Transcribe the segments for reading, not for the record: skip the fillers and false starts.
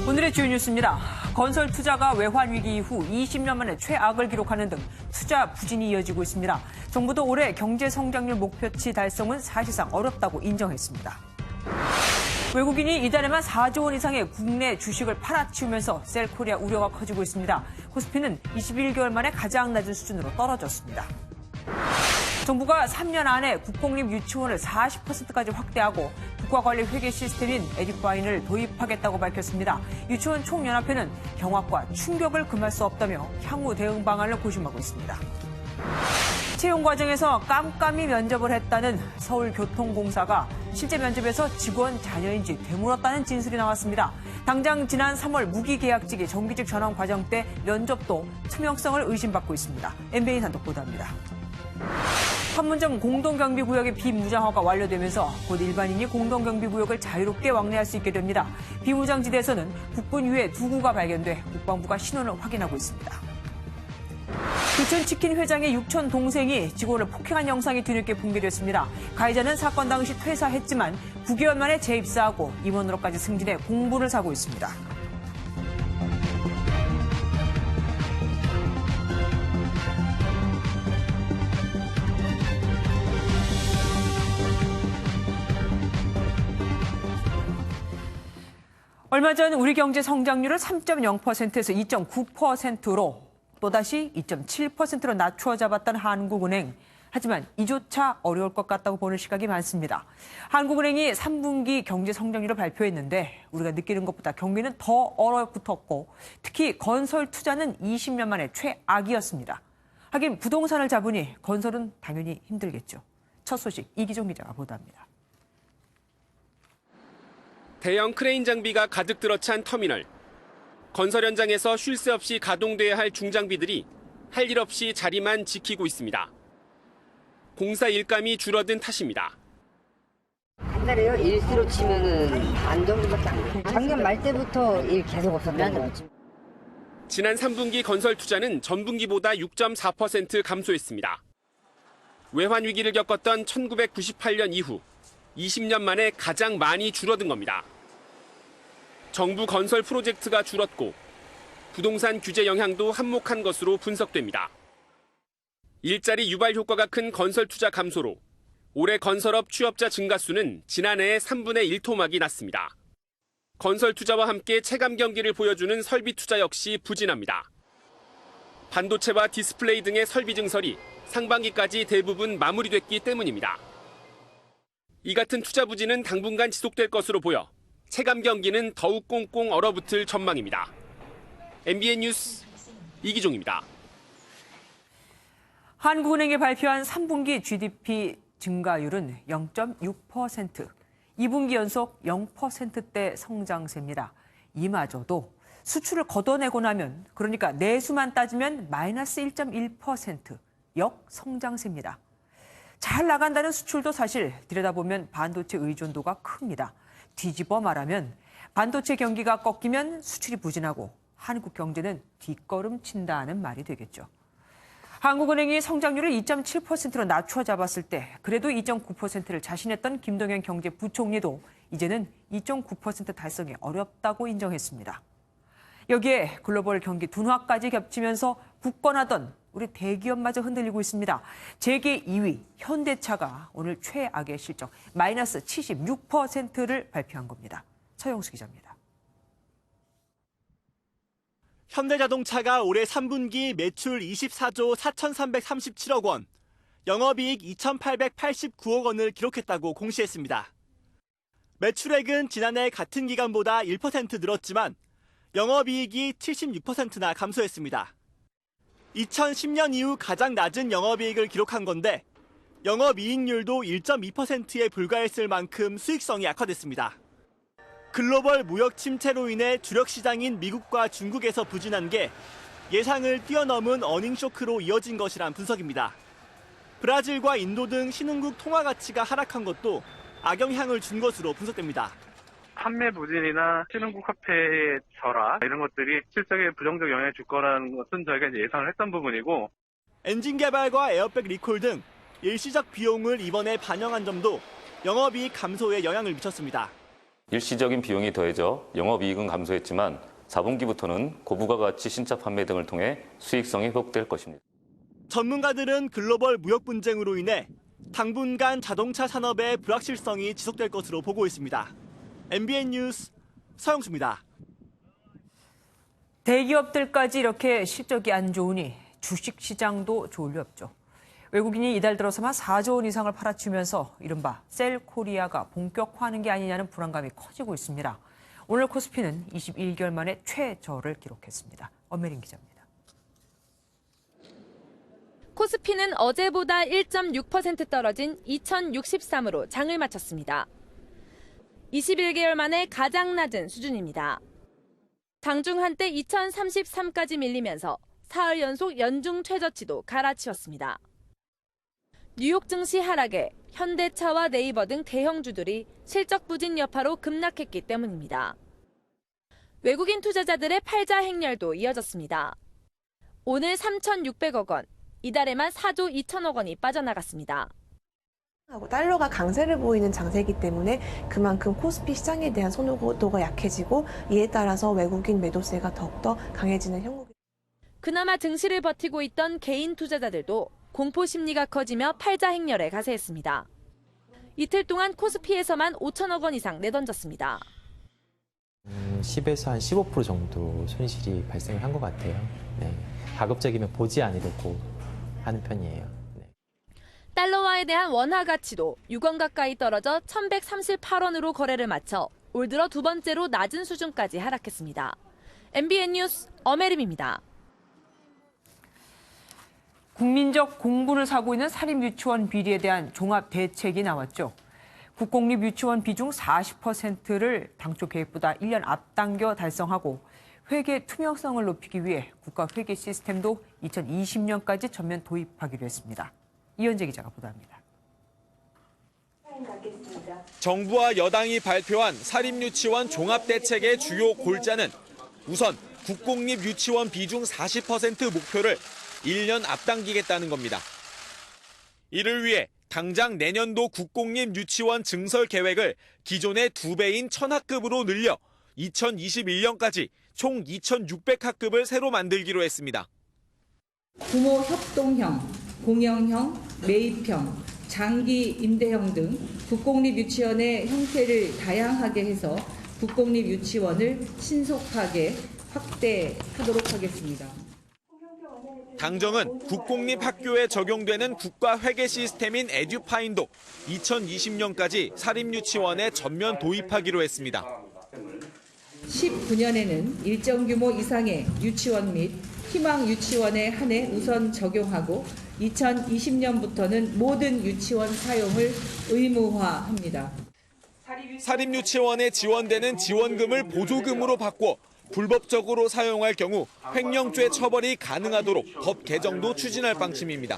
오늘의 주요 뉴스입니다. 건설 투자가 외환 위기 이후 20년 만에 최악을 기록하는 등 투자 부진이 이어지고 있습니다. 정부도 올해 경제 성장률 목표치 달성은 사실상 어렵다고 인정했습니다. 외국인이 이달에만 4조 원 이상의 국내 주식을 팔아치우면서 셀코리아 우려가 커지고 있습니다. 코스피는 21개월 만에 가장 낮은 수준으로 떨어졌습니다. 정부가 3년 안에 국공립 유치원을 40%까지 확대하고 국가관리 회계 시스템인 에듀파인을 도입하겠다고 밝혔습니다. 유치원 총연합회는 경악과 충격을 금할 수 없다며 향후 대응 방안을 고심하고 있습니다. 채용 과정에서 깜깜이 면접을 했다는 서울교통공사가 실제 면접에서 직원 자녀인지 되물었다는 진술이 나왔습니다. 당장 지난 3월 무기계약직의 정규직 전환 과정 때 면접도 투명성을 의심받고 있습니다. MBN 단독 보도합니다. 판문점 공동경비구역의 비무장화가 완료되면서 곧 일반인이 공동경비구역을 자유롭게 왕래할 수 있게 됩니다. 비무장지대에서는 국군 유해 2구가 발견돼 국방부가 신원을 확인하고 있습니다. 교촌치킨 회장의 육촌 동생이 직원을 폭행한 영상이 뒤늦게 공개됐습니다. 가해자는 사건 당시 퇴사했지만 9개월 만에 재입사하고 임원으로까지 승진해 공부를 사고 있습니다. 얼마 전 우리 경제 성장률을 3.0%에서 2.9%로 또다시 2.7%로 낮추어 잡았던 한국은행. 하지만 이조차 어려울 것 같다고 보는 시각이 많습니다. 한국은행이 3분기 경제 성장률을 발표했는데 우리가 느끼는 것보다 경기는 더 얼어붙었고 특히 건설 투자는 20년 만에 최악이었습니다. 하긴 부동산을 잡으니 건설은 당연히 힘들겠죠. 첫 소식 이기종 기자가 보도합니다. 대형 크레인 장비가 가득 들어찬 터미널. 건설 현장에서 쉴 새 없이 가동돼야 할 중장비들이 할 일 없이 자리만 지키고 있습니다. 공사 일감이 줄어든 탓입니다. 한 달에요? 일수로 치면은 반 정도밖에 안 돼요. 작년 말 때부터 일 계속 없었던 거죠. 지난 3분기 건설 투자는 전분기보다 6.4% 감소했습니다. 외환 위기를 겪었던 1998년 이후 20년 만에 가장 많이 줄어든 겁니다. 정부 건설 프로젝트가 줄었고 부동산 규제 영향도 한몫한 것으로 분석됩니다. 일자리 유발 효과가 큰 건설 투자 감소로 올해 건설업 취업자 증가 수는 지난해의 3분의 1 토막이 났습니다. 건설 투자와 함께 체감 경기를 보여주는 설비 투자 역시 부진합니다. 반도체와 디스플레이 등의 설비 증설이 상반기까지 대부분 마무리됐기 때문입니다. 이 같은 투자 부진은 당분간 지속될 것으로 보여 체감 경기는 더욱 꽁꽁 얼어붙을 전망입니다. MBN 뉴스 이기종입니다. 한국은행이 발표한 3분기 GDP 증가율은 0.6%, 2분기 연속 0%대 성장세입니다. 이마저도 수출을 걷어내고 나면, 그러니까 내수만 따지면 마이너스 1.1%, 역성장세입니다. 잘 나간다는 수출도 사실 들여다보면 반도체 의존도가 큽니다. 뒤집어 말하면 반도체 경기가 꺾이면 수출이 부진하고 한국 경제는 뒷걸음친다는 말이 되겠죠. 한국은행이 성장률을 2.7%로 낮춰 잡았을 때 그래도 2.9%를 자신했던 김동연 경제부총리도 이제는 2.9% 달성이 어렵다고 인정했습니다. 여기에 글로벌 경기 둔화까지 겹치면서 굳건하던 우리 대기업마저 흔들리고 있습니다. 재계 2위 현대차가 오늘 최악의 실적 마이너스 76%를 발표한 겁니다. 서영수 기자입니다. 현대자동차가 올해 3분기 매출 24조 4,337억 원, 영업이익 2,889억 원을 기록했다고 공시했습니다. 매출액은 지난해 같은 기간보다 1% 늘었지만 영업이익이 76%나 감소했습니다. 2010년 이후 가장 낮은 영업이익을 기록한 건데 영업이익률도 1.2%에 불과했을 만큼 수익성이 악화됐습니다. 글로벌 무역 침체로 인해 주력 시장인 미국과 중국에서 부진한 게 예상을 뛰어넘은 어닝 쇼크로 이어진 것이란 분석입니다. 브라질과 인도 등 신흥국 통화 가치가 하락한 것도 악영향을 준 것으로 분석됩니다. 판매 부진이나 신흥국 화폐의 절하 이런 것들이 실적에 부정적 영향을 줄 거라는 것은 저희가 이제 예상을 했던 부분이고 엔진 개발과 에어백 리콜 등 일시적 비용을 이번에 반영한 점도 영업이익 감소에 영향을 미쳤습니다. 일시적인 비용이 더해져 영업이익은 감소했지만 4분기부터는 고부가가치 신차 판매 등을 통해 수익성이 회복될 것입니다. 전문가들은 글로벌 무역 분쟁으로 인해 당분간 자동차 산업의 불확실성이 지속될 것으로 보고 있습니다. MBN 뉴스 서영수입니다. 대기업들까지 이렇게 실적이 안 좋으니 주식시장도 좋을 리 없죠. 외국인이 이달 들어서만 4조 원 이상을 팔아치우면서 이른바 셀코리아가 본격화하는 게 아니냐는 불안감이 커지고 있습니다. 오늘 코스피는 21개월 만에 최저를 기록했습니다. 엄혜린 기자입니다. 코스피는 어제보다 1.6% 떨어진 2063으로 장을 마쳤습니다. 21개월 만에 가장 낮은 수준입니다. 장중 한때 2033까지 밀리면서 사흘 연속 연중 최저치도 갈아치웠습니다. 뉴욕 증시 하락에 현대차와 네이버 등 대형주들이 실적 부진 여파로 급락했기 때문입니다. 외국인 투자자들의 팔자 행렬도 이어졌습니다. 오늘 3,600억 원, 이달에만 4조 2천억 원이 빠져나갔습니다. 달러가 강세를 보이는 장세이기 때문에 그만큼 코스피 시장에 대한 선호도가 약해지고 이에 따라서 외국인 매도세가 더욱더 강해지는 형국입니다. 그나마 증시를 버티고 있던 개인 투자자들도 공포 심리가 커지며 팔자 행렬에 가세했습니다. 이틀 동안 코스피에서만 5천억 원 이상 내던졌습니다. 10에서 한 15% 정도 손실이 발생한 것 같아요. 네. 가급적이면 보지 않으려고 하는 편이에요. 네. 달러화에 대한 원화 가치도 6원 가까이 떨어져 1,138원으로 거래를 마쳐 올 들어 두 번째로 낮은 수준까지 하락했습니다. MBN 뉴스 엄혜림입니다. 국민적 공분을 사고 있는 사립유치원 비리에 대한 종합 대책이 나왔죠. 국공립유치원 비중 40%를 당초 계획보다 1년 앞당겨 달성하고 회계 투명성을 높이기 위해 국가 회계 시스템도 2020년까지 전면 도입하기로 했습니다. 이현재 기자가 보도합니다. 정부와 여당이 발표한 사립유치원 종합대책의 주요 골자는 우선 국공립유치원 비중 40% 목표를 1년 앞당기겠다는 겁니다. 이를 위해 당장 내년도 국공립 유치원 증설 계획을 기존의 2배인 1000학급으로 늘려 2021년까지 총 2600학급을 새로 만들기로 했습니다. 부모 협동형, 공영형, 매입형, 장기 임대형 등 국공립 유치원의 형태를 다양하게 해서 국공립 유치원을 신속하게 확대하도록 하겠습니다. 당정은 국공립 학교에 적용되는 국가 회계 시스템인 에듀파인도 2020년까지 사립유치원에 전면 도입하기로 했습니다. 19년에는 일정 규모 이상의 유치원 및 희망 유치원에 한해 우선 적용하고 2020년부터는 모든 유치원 사용을 의무화합니다. 사립유치원에 지원되는 지원금을 보조금으로 바꿔 불법적으로 사용할 경우 횡령죄 처벌이 가능하도록 법 개정도 추진할 방침입니다.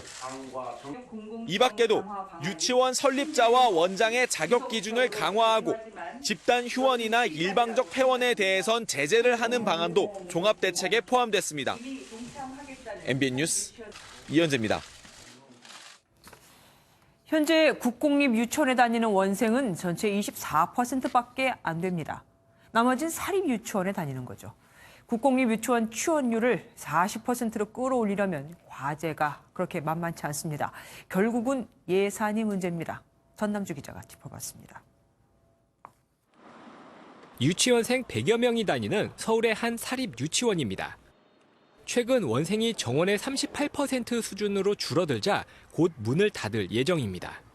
이 밖에도 유치원 설립자와 원장의 자격 기준을 강화하고 집단 휴원이나 일방적 폐원에 대해선 제재를 하는 방안도 종합대책에 포함됐습니다. MBN 뉴스 이현재입니다. 현재 국공립 유치원에 다니는 원생은 전체 24%밖에 안 됩니다. 나머진 사립유치원에 다니는 거죠. 국공립 유치원 취원율을 40%로 끌어올리려면 과제가 그렇게 만만치 않습니다. 결국은 예산이 문제입니다. 전남주 기자가 짚어봤습니다. 유치원생 100여 명이 다니는 서울의 한 사립유치원입니다. 최근 원생이 정원의 38% 수준으로 줄어들자 곧 문을 닫을 예정입니다.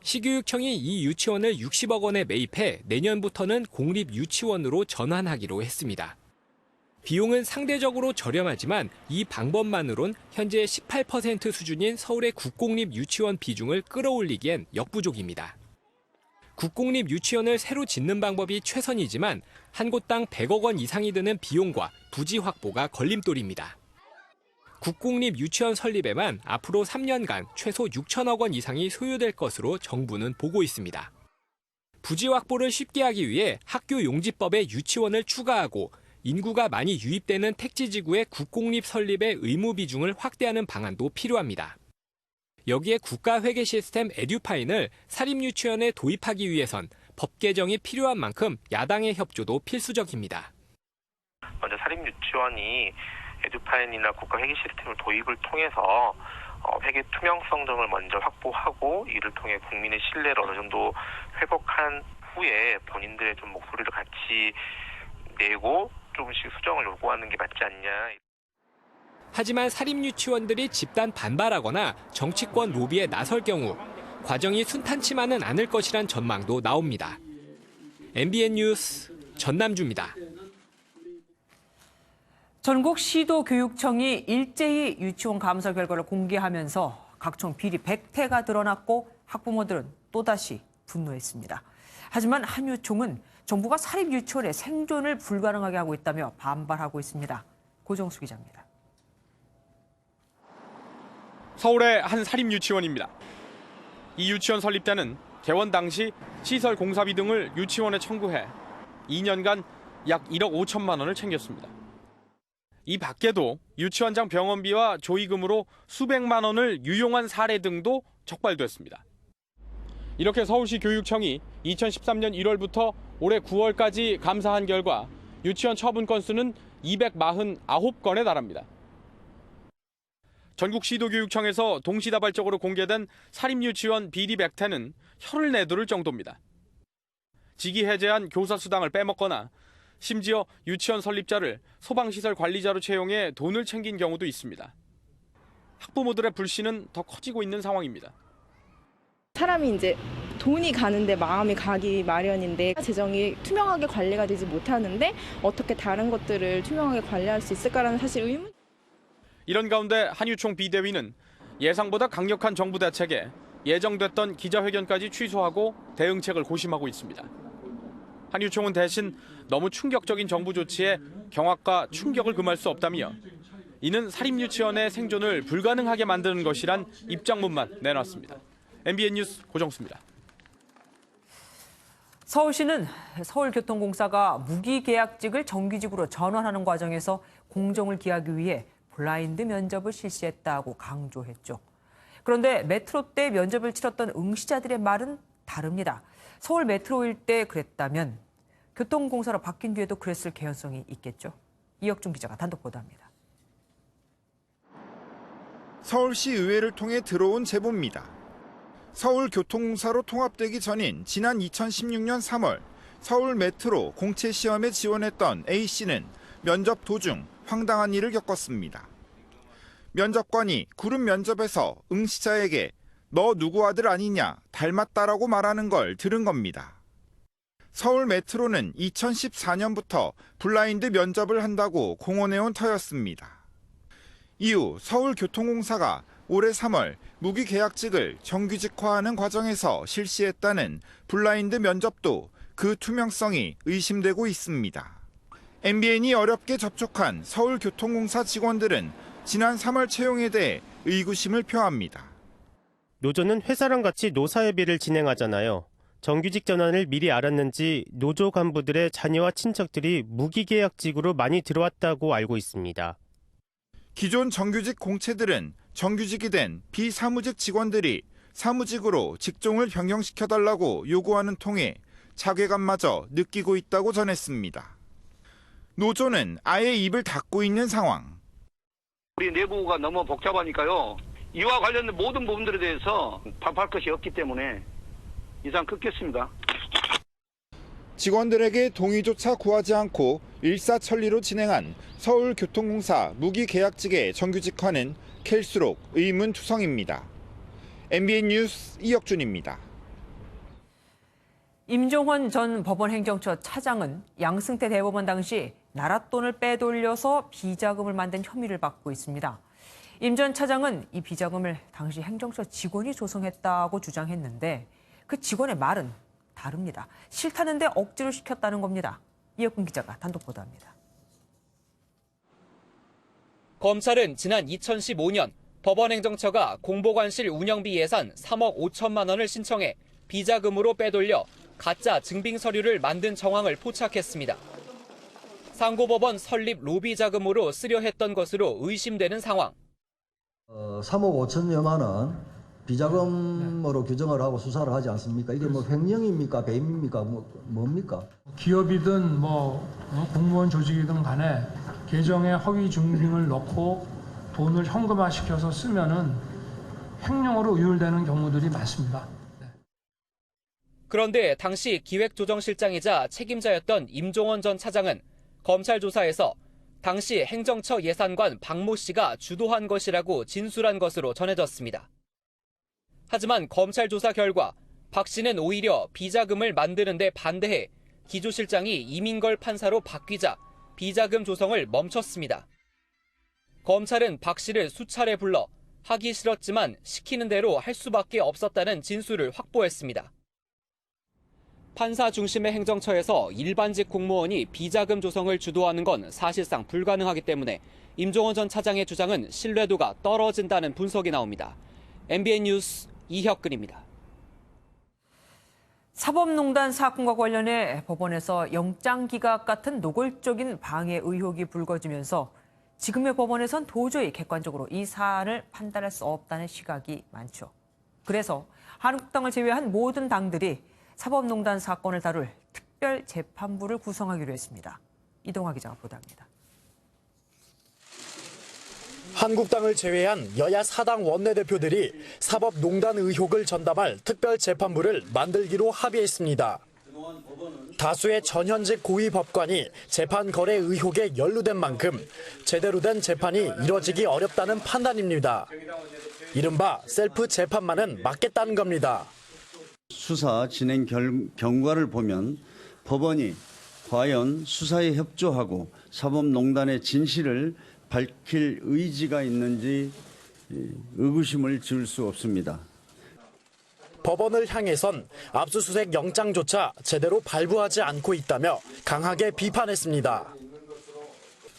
시교육청이 이 유치원을 60억 원에 매입해 내년부터는 공립유치원으로 전환하기로 했습니다. 비용은 상대적으로 저렴하지만 이 방법만으론 현재 18% 수준인 서울의 국공립유치원 비중을 끌어올리기엔 역부족입니다. 국공립유치원을 새로 짓는 방법이 최선이지만 한 곳당 100억 원 이상이 드는 비용과 부지 확보가 걸림돌입니다. 국공립 유치원 설립에만 앞으로 3년간 최소 6천억 원 이상이 소요될 것으로 정부는 보고 있습니다. 부지 확보를 쉽게 하기 위해 학교 용지법에 유치원을 추가하고 인구가 많이 유입되는 택지지구의 국공립 설립의 의무 비중을 확대하는 방안도 필요합니다. 여기에 국가 회계 시스템 에듀파인을 사립유치원에 도입하기 위해선 법 개정이 필요한 만큼 야당의 협조도 필수적입니다. 먼저 사립유치원이 에듀파인이나 국가회계 시스템을 도입을 통해서 회계 투명성 등을 먼저 확보하고 이를 통해 국민의 신뢰를 어느 정도 회복한 후에 본인들의 좀 목소리를 같이 내고 조금씩 수정을 요구하는 게 맞지 않냐. 하지만 사립유치원들이 집단 반발하거나 정치권 로비에 나설 경우 과정이 순탄치만은 않을 것이란 전망도 나옵니다. MBN 뉴스 전남주입니다. 전국 시도교육청이 일제히 유치원 감사 결과를 공개하면서 각종 비리 백태가 드러났고 학부모들은 또다시 분노했습니다. 하지만 한유총은 정부가 사립유치원의 생존을 불가능하게 하고 있다며 반발하고 있습니다. 고정수 기자입니다. 서울의 한 사립유치원입니다. 이 유치원 설립 때는 개원 당시 시설 공사비 등을 유치원에 청구해 2년간 약 1억 5천만 원을 챙겼습니다. 이 밖에도 유치원장 병원비와 조의금으로 수백만 원을 유용한 사례 등도 적발됐습니다. 이렇게 서울시 교육청이 2013년 1월부터 올해 9월까지 감사한 결과 유치원 처분 건수는 249건에 달합니다. 전국 시도교육청에서 동시다발적으로 공개된 사립유치원 비리 백태는 혀를 내두를 정도입니다. 직위 해제한 교사 수당을 빼먹거나 심지어 유치원 설립자를 소방시설 관리자로 채용해 돈을 챙긴 경우도 있습니다. 학부모들의 불신은 더 커지고 있는 상황입니다. 사람이 이제 돈이 가는데 마음이 가기 마련인데 재정이 투명하게 관리가 되지 못하는데 어떻게 다른 것들을 투명하게 관리할 수 있을까라는 사실 의문. 이런 가운데 한유총 비대위는 예상보다 강력한 정부 대책에 예정됐던 기자회견까지 취소하고 대응책을 고심하고 있습니다. 한유총은 대신 너무 충격적인 정부 조치에 경악과 충격을 금할 수 없다며 이는 사립유치원의 생존을 불가능하게 만드는 것이란 입장문만 내놨습니다. MBN 뉴스 고정수입니다. 서울시는 서울교통공사가 무기계약직을 정규직으로 전환하는 과정에서 공정을 기하기 위해 블라인드 면접을 실시했다고 강조했죠. 그런데 메트로 때 면접을 치렀던 응시자들의 말은 다릅니다. 서울 메트로일 때 그랬다면 교통공사로 바뀐 뒤에도 그랬을 개연성이 있겠죠. 이혁준 기자가 단독 보도합니다. 서울시 의회를 통해 들어온 제보입니다. 서울교통공사로 통합되기 전인 지난 2016년 3월 서울 메트로 공채 시험에 지원했던 A씨는 면접 도중 황당한 일을 겪었습니다. 면접관이 구름 면접에서 응시자에게 너 누구 아들 아니냐 닮았다라고 말하는 걸 들은 겁니다. 서울 메트로는 2014년부터 블라인드 면접을 한다고 공언해온 터였습니다. 이후 서울교통공사가 올해 3월 무기계약직을 정규직화하는 과정에서 실시했다는 블라인드 면접도 그 투명성이 의심되고 있습니다. MBN이 어렵게 접촉한 서울교통공사 직원들은 지난 3월 채용에 대해 의구심을 표합니다. 노조는 회사랑 같이 노사협의를 진행하잖아요. 정규직 전환을 미리 알았는지 노조 간부들의 자녀와 친척들이 무기계약직으로 많이 들어왔다고 알고 있습니다. 기존 정규직 공채들은 정규직이 된 비사무직 직원들이 사무직으로 직종을 변경시켜달라고 요구하는 통에 자괴감마저 느끼고 있다고 전했습니다. 노조는 아예 입을 닫고 있는 상황. 우리 내부가 너무 복잡하니까요. 이와 관련된 모든 부분들에 대해서 답할 것이 없기 때문에 이상 끊겠습니다. 직원들에게 동의조차 구하지 않고 일사천리로 진행한 서울교통공사 무기계약직의 정규직화는 캘수록 의문투성입니다. MBN 뉴스 이혁준입니다. 임종원 전 법원행정처 차장은 양승태 대법원 당시 나라 돈을 빼돌려서 비자금을 만든 혐의를 받고 있습니다. 임 전 차장은 이 비자금을 당시 행정처 직원이 조성했다고 주장했는데 그 직원의 말은 다릅니다. 싫다는데 억지로 시켰다는 겁니다. 이혁근 기자가 단독 보도합니다. 검찰은 지난 2015년 법원행정처가 공보관실 운영비 예산 3억 5천만 원을 신청해 비자금으로 빼돌려 가짜 증빙 서류를 만든 정황을 포착했습니다. 상고법원 설립 로비 자금으로 쓰려 했던 것으로 의심되는 상황. 3억 5천여만 원 비자금으로 규정을 하고 수사를 하지 않습니까? 이게 뭐 횡령입니까? 배임입니까? 뭡니까? 기업이든 공무원 조직이든 간에 계정에 허위 증빙을 넣고 돈을 현금화시켜서 쓰면은 횡령으로 의율되는 경우들이 많습니다. 그런데 당시 기획조정실장이자 책임자였던 임종원 전 차장은 검찰 조사에서 당시 행정처 예산관 박모 씨가 주도한 것이라고 진술한 것으로 전해졌습니다. 하지만 검찰 조사 결과 박 씨는 오히려 비자금을 만드는 데 반대해 기조실장이 이민걸 판사로 바뀌자 비자금 조성을 멈췄습니다. 검찰은 박 씨를 수차례 불러 하기 싫었지만 시키는 대로 할 수밖에 없었다는 진술을 확보했습니다. 판사 중심의 행정처에서 일반직 공무원이 비자금 조성을 주도하는 건 사실상 불가능하기 때문에 임종원 전 차장의 주장은 신뢰도가 떨어진다는 분석이 나옵니다. MBN 뉴스 이혁근입니다. 사법농단 사건과 관련해 법원에서 영장 기각 같은 노골적인 방해 의혹이 불거지면서 지금의 법원에선 도저히 객관적으로 이 사안을 판단할 수 없다는 시각이 많죠. 그래서 한국당을 제외한 모든 당들이 사법농단 사건을 다룰 특별재판부를 구성하기로 했습니다. 이동화 기자가 보도합니다. 한국당을 제외한 여야 4당 원내대표들이 사법농단 의혹을 전담할 특별재판부를 만들기로 합의했습니다. 다수의 전현직 고위 법관이 재판 거래 의혹에 연루된 만큼 제대로 된 재판이 이뤄지기 어렵다는 판단입니다. 이른바 셀프 재판만은 막겠다는 겁니다. 수사 진행 경과를 보면 법원이 과연 수사에 협조하고 사법농단의 진실을 밝힐 의지가 있는지 의구심을 지을 수 없습니다. 법원을 향해선 압수수색 영장조차 제대로 발부하지 않고 있다며 강하게 비판했습니다.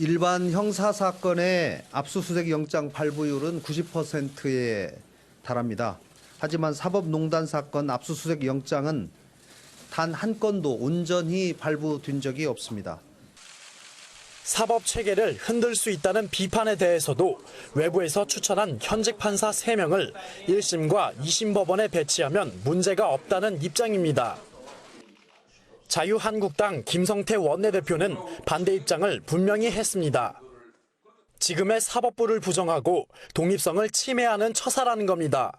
일반 형사사건의 압수수색 영장 발부율은 90%에 달합니다. 하지만 사법농단 사건 압수수색 영장은 단 한 건도 온전히 발부된 적이 없습니다. 사법 체계를 흔들 수 있다는 비판에 대해서도 외부에서 추천한 현직 판사 3명을 1심과 2심 법원에 배치하면 문제가 없다는 입장입니다. 자유한국당 김성태 원내대표는 반대 입장을 분명히 했습니다. 지금의 사법부를 부정하고 독립성을 침해하는 처사라는 겁니다.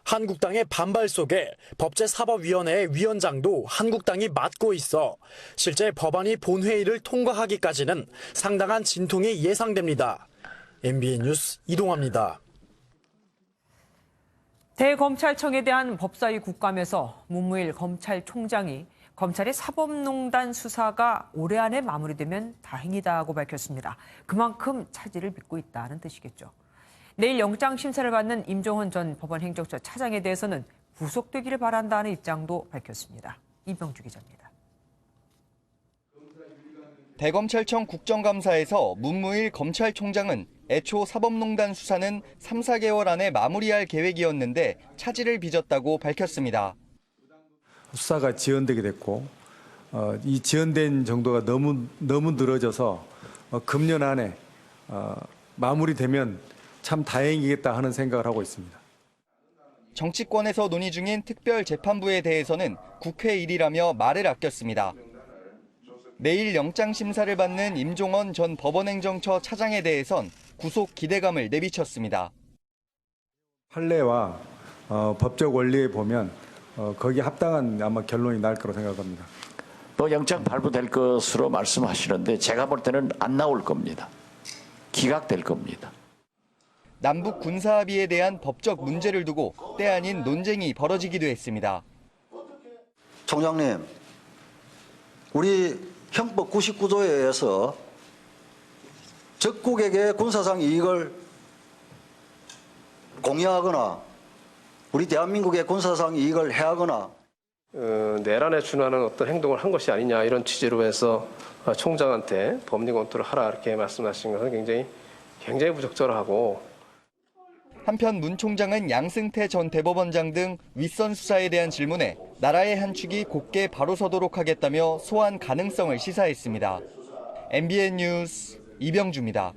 한국당의 반발 속에 법제사법위원회의 위원장도 한국당이 맡고 있어 실제 법안이 본회의를 통과하기까지는 상당한 진통이 예상됩니다. MBN 뉴스 이동화입니다. 대검찰청에 대한 법사위 국감에서 문무일 검찰총장이 검찰의 사법농단 수사가 올해 안에 마무리되면 다행이다고 밝혔습니다. 그만큼 차질을 빚고 있다는 뜻이겠죠. 내일 영장 심사를 받는 임종원 전 법원 행정처 차장에 대해서는 구속되기를 바란다는 입장도 밝혔습니다. 이병주 기자입니다. 대검찰청 국정감사에서 문무일 검찰총장은 애초 사법농단 수사는 3, 4개월 안에 마무리할 계획이었는데 차질을 빚었다고 밝혔습니다. 수사가 지연되게 됐고 이 지연된 정도가 너무 늘어져서 금년 안에 마무리되면 참 다행이겠다 하는 생각을 하고 있습니다. 정치권에서 논의 중인 특별재판부에 대해서는 국회 일이라며 말을 아꼈습니다. 내일 영장 심사를 받는 임종원 전 법원행정처 차장에 대해선 구속 기대감을 내비쳤습니다. 판례와 법적 원리에 보면 거기에 합당한 아마 결론이 날 거라고 생각합니다. 영장 발부될 것으로 말씀하시는데 제가 볼 때는 안 나올 겁니다. 기각될 겁니다. 남북 군사합의에 대한 법적 문제를 두고 때 아닌 논쟁이 벌어지기도 했습니다. 총장님, 우리 형법 99조에 의해서 적국에게 군사상 이익을 공유하거나 우리 대한민국의 군사상 이익을 해하거나 내란에 준하는 어떤 행동을 한 것이 아니냐 이런 취지로 해서 총장한테 법리 검토를 하라 이렇게 말씀하신 것은 굉장히 부적절하고. 한편 문 총장은 양승태 전 대법원장 등 윗선 수사에 대한 질문에 나라의 한 축이 곧게 바로 서도록 하겠다며 소환 가능성을 시사했습니다. MBN 뉴스 이병주입니다.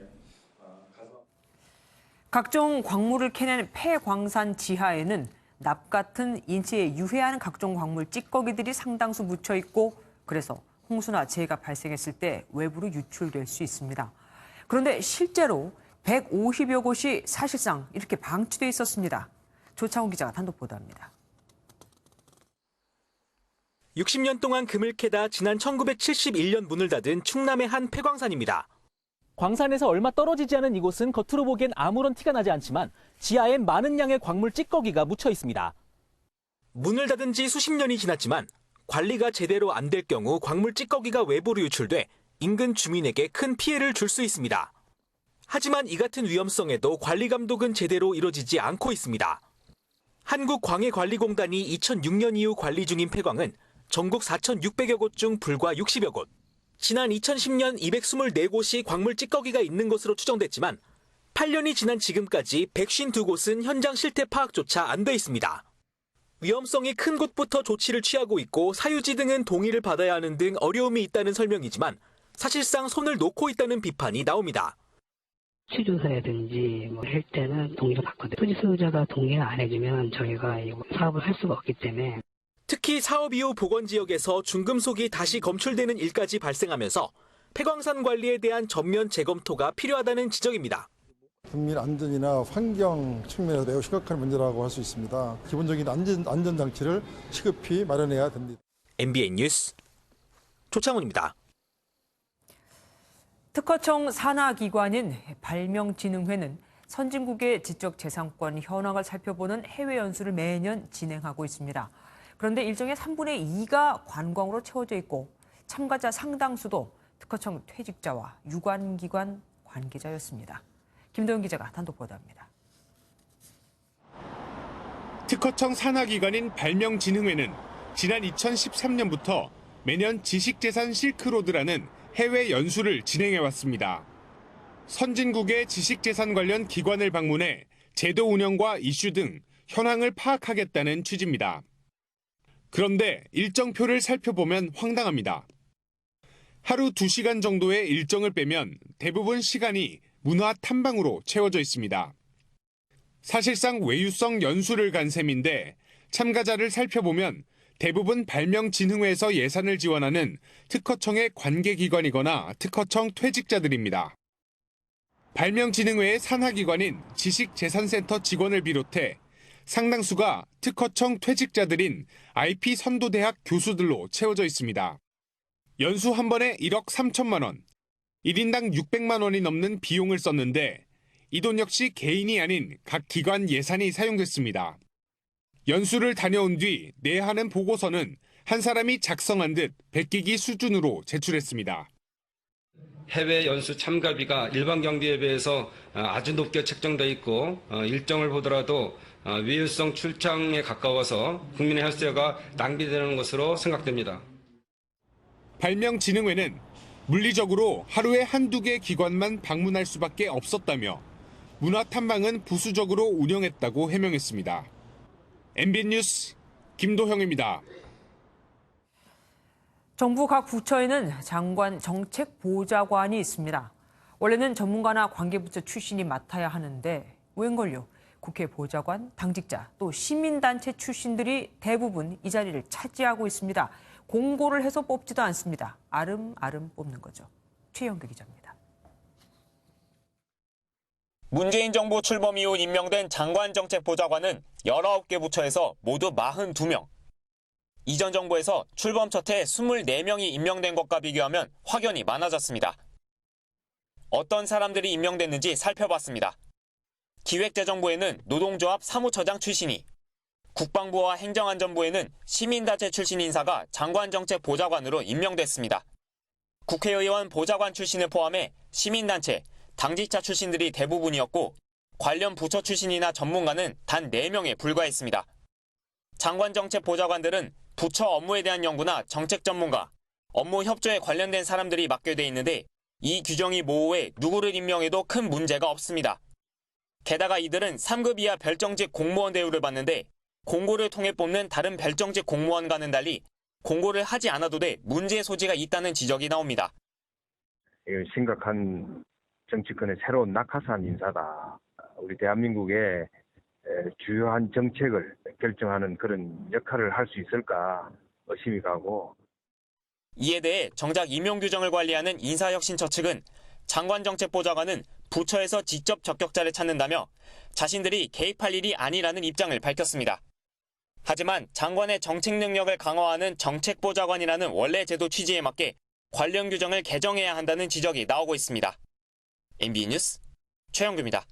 각종 광물을 캐낸 폐광산 지하에는 납 같은 인체에 유해한 각종 광물 찌꺼기들이 상당수 묻혀 있고 그래서 홍수나 재해가 발생했을 때 외부로 유출될 수 있습니다. 그런데 실제로 150여 곳이 사실상 이렇게 방치돼 있었습니다. 조창훈 기자가 단독 보도합니다. 60년 동안 금을 캐다 지난 1971년 문을 닫은 충남의 한 폐광산입니다. 광산에서 얼마 떨어지지 않은 이곳은 겉으로 보기엔 아무런 티가 나지 않지만 지하엔 많은 양의 광물 찌꺼기가 묻혀 있습니다. 문을 닫은 지 수십 년이 지났지만 관리가 제대로 안 될 경우 광물 찌꺼기가 외부로 유출돼 인근 주민에게 큰 피해를 줄 수 있습니다. 하지만 이 같은 위험성에도 관리 감독은 제대로 이뤄지지 않고 있습니다. 한국광해관리공단이 2006년 이후 관리 중인 폐광은 전국 4,600여 곳 중 불과 60여 곳. 지난 2010년 224곳이 광물 찌꺼기가 있는 것으로 추정됐지만 8년이 지난 지금까지 152곳은 현장 실태 파악조차 안 돼 있습니다. 위험성이 큰 곳부터 조치를 취하고 있고 사유지 등은 동의를 받아야 하는 등 어려움이 있다는 설명이지만 사실상 손을 놓고 있다는 비판이 나옵니다. 취조사라든지 할 때는 동의를 받거든요. 토지 소유자가 동의를 안 해주면 저희가 사업을 할 수가 없기 때문에. 특히 사업 이후 보건 지역에서 중금속이 다시 검출되는 일까지 발생하면서 폐광산 관리에 대한 전면 재검토가 필요하다는 지적입니다. 국민 안전이나 환경 측면에서 매우 심각한 문제라고 할 수 있습니다. 기본적인 안전장치를 시급히 마련해야 됩니다. MBN 뉴스 조창훈입니다. 특허청 산하기관인 발명진흥회는 선진국의 지적재산권 현황을 살펴보는 해외 연수를 매년 진행하고 있습니다. 그런데 일정의 3분의 2가 관광으로 채워져 있고 참가자 상당수도 특허청 퇴직자와 유관기관 관계자였습니다. 김도영 기자가 단독 보도합니다. 특허청 산하기관인 발명진흥회는 지난 2013년부터 매년 지식재산 실크로드라는 해외 연수를 진행해왔습니다. 선진국의 지식재산 관련 기관을 방문해 제도 운영과 이슈 등 현황을 파악하겠다는 취지입니다. 그런데 일정표를 살펴보면 황당합니다. 하루 2시간 정도의 일정을 빼면 대부분 시간이 문화 탐방으로 채워져 있습니다. 사실상 외유성 연수를 간 셈인데 참가자를 살펴보면 대부분 발명진흥회에서 예산을 지원하는 특허청의 관계기관이거나 특허청 퇴직자들입니다. 발명진흥회의 산하기관인 지식재산센터 직원을 비롯해 상당수가 특허청 퇴직자들인 IP 선도대학 교수들로 채워져 있습니다. 연수 한 번에 1억 3천만 원, 1인당 600만 원이 넘는 비용을 썼는데 이 돈 역시 개인이 아닌 각 기관 예산이 사용됐습니다. 연수를 다녀온 뒤 내야 하는 보고서는 한 사람이 작성한 듯 베끼기 수준으로 제출했습니다. 해외 연수 참가비가 일반 경비에 비해서 아주 높게 책정돼 있고 일정을 보더라도 외유성 출장에 가까워서 국민의 혈세가 낭비되는 것으로 생각됩니다. 발명진흥회는 물리적으로 하루에 한두 개 기관만 방문할 수밖에 없었다며 문화탐방은 부수적으로 운영했다고 해명했습니다. MBN 뉴스 김도형입니다. 정부 각 부처에는 장관 정책보좌관이 있습니다. 원래는 전문가나 관계부처 출신이 맡아야 하는데 웬걸요? 국회 보좌관, 당직자, 또 시민단체 출신들이 대부분 이 자리를 차지하고 있습니다. 공고를 해서 뽑지도 않습니다. 아름아름 뽑는 거죠. 최영규 기자입니다. 문재인 정부 출범 이후 임명된 장관정책보좌관은 19개 부처에서 모두 42명. 이전 정부에서 출범 첫 해 24명이 임명된 것과 비교하면 확연히 많아졌습니다. 어떤 사람들이 임명됐는지 살펴봤습니다. 기획재정부에는 노동조합 사무처장 출신이, 국방부와 행정안전부에는 시민단체 출신 인사가 장관정책보좌관으로 임명됐습니다. 국회의원 보좌관 출신을 포함해 시민단체, 당직자 출신들이 대부분이었고 관련 부처 출신이나 전문가는 단 4명에 불과했습니다. 장관정책보좌관들은 부처 업무에 대한 연구나 정책 전문가, 업무 협조에 관련된 사람들이 맡게 돼 있는데 이 규정이 모호해 누구를 임명해도 큰 문제가 없습니다. 게다가 이들은 3급 이하 별정직 공무원 대우를 받는데 공고를 통해 뽑는 다른 별정직 공무원과는 달리 공고를 하지 않아도 돼 문제의 소지가 있다는 지적이 나옵니다. 이건 심각한 정치권의 새로운 낙하산 인사다. 우리 대한민국의 주요한 정책을 결정하는 그런 역할을 할 수 있을까 의심이 가고. 이에 대해 정작 임용규정을 관리하는 인사혁신처 측은 장관정책보좌관은 부처에서 직접 적격자를 찾는다며 자신들이 개입할 일이 아니라는 입장을 밝혔습니다. 하지만 장관의 정책 능력을 강화하는 정책보좌관이라는 원래 제도 취지에 맞게 관련 규정을 개정해야 한다는 지적이 나오고 있습니다. MBN 뉴스 최영규입니다.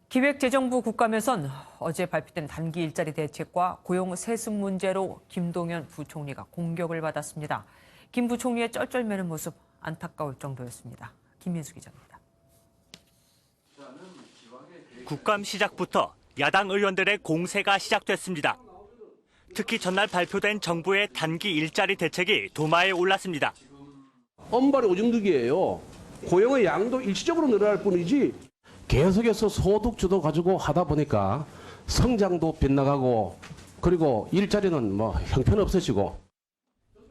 기획재정부 국감에선 어제 발표된 단기 일자리 대책과 고용 세습 문제로 김동연 부총리가 공격을 받았습니다. 김 부총리의 쩔쩔매는 모습 안타까울 정도였습니다. 김민수 기자입니다. 국감 시작부터 야당 의원들의 공세가 시작됐습니다. 특히 전날 발표된 정부의 단기 일자리 대책이 도마에 올랐습니다. 엄발의 오줌두기예요. 고용의 양도 일시적으로 늘어날 뿐이지 계속해서 소득주도 가지고 하다 보니까 성장도 빗나가고 그리고 일자리는 형편없어지고.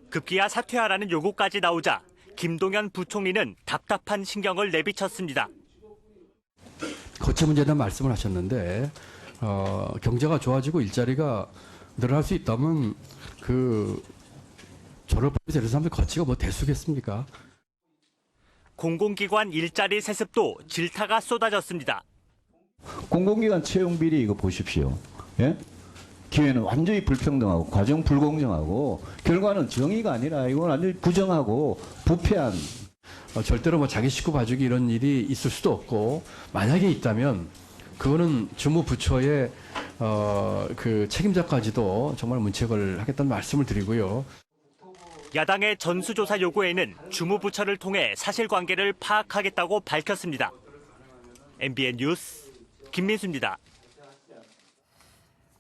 급기야 사퇴하라는 요구까지 나오자 김동연 부총리는 답답한 신경을 내비쳤습니다. 거체 문제에 대한 말씀을 하셨는데 경제가 좋아지고 일자리가 늘어날 수 있다면 그 졸업해서 이런 사람들 거치가 대수겠습니까? 공공기관 일자리 세습도 질타가 쏟아졌습니다. 공공기관 채용 비리 이거 보십시오. 예? 기회는 완전히 불평등하고 과정 불공정하고 결과는 정의가 아니라 이건 완전히 부정하고 부패한. 절대로 자기 식구 봐주기 이런 일이 있을 수도 없고 만약에 있다면 그거는 주무부처의 그 책임자까지도 정말 문책을 하겠다는 말씀을 드리고요. 야당의 전수조사 요구에는 주무부처를 통해 사실관계를 파악하겠다고 밝혔습니다. MBN 뉴스 김민수입니다.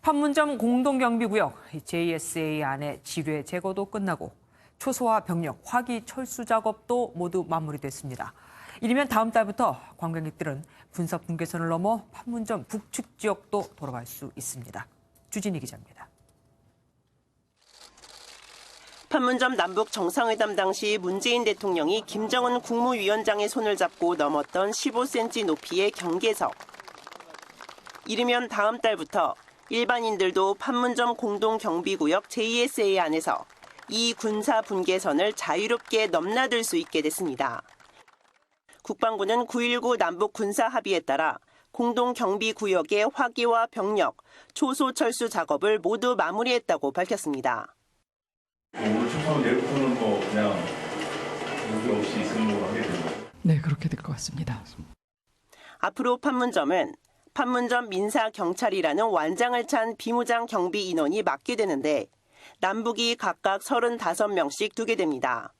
판문점 공동경비구역 JSA 안에 지뢰 제거도 끝나고 초소화 병력 화기 철수 작업도 모두 마무리됐습니다. 이르면 다음 달부터 관광객들은 군사 분계선을 넘어 판문점 북측 지역도 돌아갈 수 있습니다. 주진희 기자입니다. 판문점 남북 정상회담 당시 문재인 대통령이 김정은 국무위원장의 손을 잡고 넘었던 15cm 높이의 경계석. 이르면 다음 달부터 일반인들도 판문점 공동경비구역 JSA 안에서 이 군사 분계선을 자유롭게 넘나들 수 있게 됐습니다. 국방부는 9.19 남북 군사 합의에 따라 공동경비구역의 화기와 병력, 초소 철수 작업을 모두 마무리했다고 밝혔습니다. 오늘 추석 내일부터는 그냥 문제 없이 있는 걸로 하게 됩니다. 네, 그렇게 될 것 같습니다. 앞으로 판문점은 판문점 민사경찰이라는 완장을 찬 비무장 경비 인원이 맡게 되는데 남북이 각각 35명씩 두게 됩니다.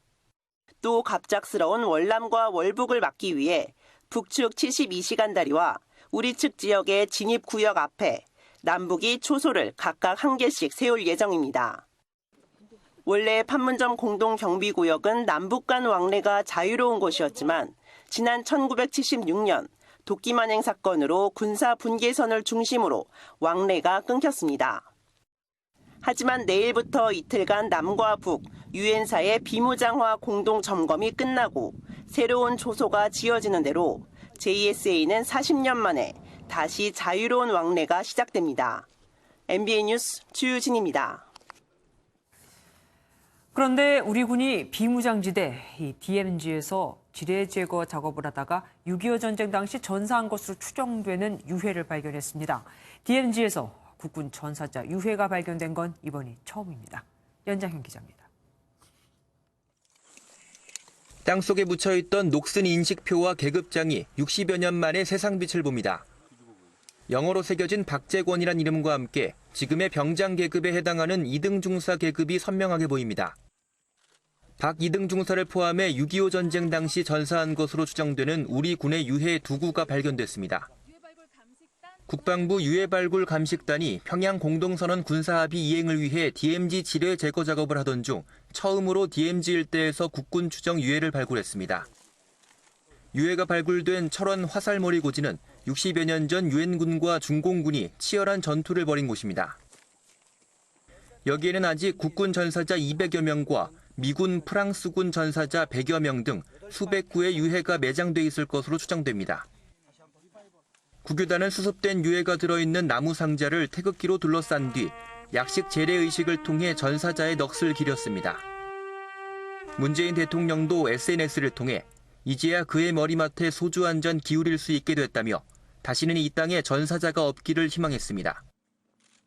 또 갑작스러운 월남과 월북을 막기 위해 북측 72시간 다리와 우리 측 지역의 진입구역 앞에 남북이 초소를 각각 1개씩 세울 예정입니다. 원래 판문점 공동경비구역은 남북 간 왕래가 자유로운 곳이었지만 지난 1976년 도끼만행 사건으로 군사 분계선을 중심으로 왕래가 끊겼습니다. 하지만 내일부터 이틀간 남과 북, 유엔사의 비무장화 공동 점검이 끝나고 새로운 초소가 지어지는 대로 JSA는 40년 만에 다시 자유로운 왕래가 시작됩니다. MBN 뉴스 주유진입니다. 그런데 우리 군이 비무장지대 DMZ에서 지뢰 제거 작업을 하다가 6.25 전쟁 당시 전사한 것으로 추정되는 유해를 발견했습니다. DMZ에서 국군 전사자 유해가 발견된 건 이번이 처음입니다. 연장현 기자입니다. 땅속에 묻혀있던 녹슨 인식표와 계급장이 60여 년 만에 세상빛을 봅니다. 영어로 새겨진 박재권이란 이름과 함께 지금의 병장 계급에 해당하는 2등 중사 계급이 선명하게 보입니다. 박 2등 중사를 포함해 6.25 전쟁 당시 전사한 것으로 추정되는 우리 군의 유해 2구가 발견됐습니다. 국방부 유해발굴 감식단이 평양 공동선언 군사합의 이행을 위해 DMZ 지뢰 제거 작업을 하던 중 처음으로 DMZ 일대에서 국군 추정 유해를 발굴했습니다. 유해가 발굴된 철원 화살머리 고지는 60여 년 전 유엔군과 중공군이 치열한 전투를 벌인 곳입니다. 여기에는 아직 국군 전사자 200여 명과 미군 프랑스군 전사자 100여 명 등 수백 구의 유해가 매장돼 있을 것으로 추정됩니다. 구교단은 수습된 유해가 들어있는 나무 상자를 태극기로 둘러싼 뒤 약식 재래의식을 통해 전사자의 넋을 기렸습니다. 문재인 대통령도 SNS를 통해 이제야 그의 머리맡에 소주 한 잔 기울일 수 있게 됐다며 다시는 이 땅에 전사자가 없기를 희망했습니다.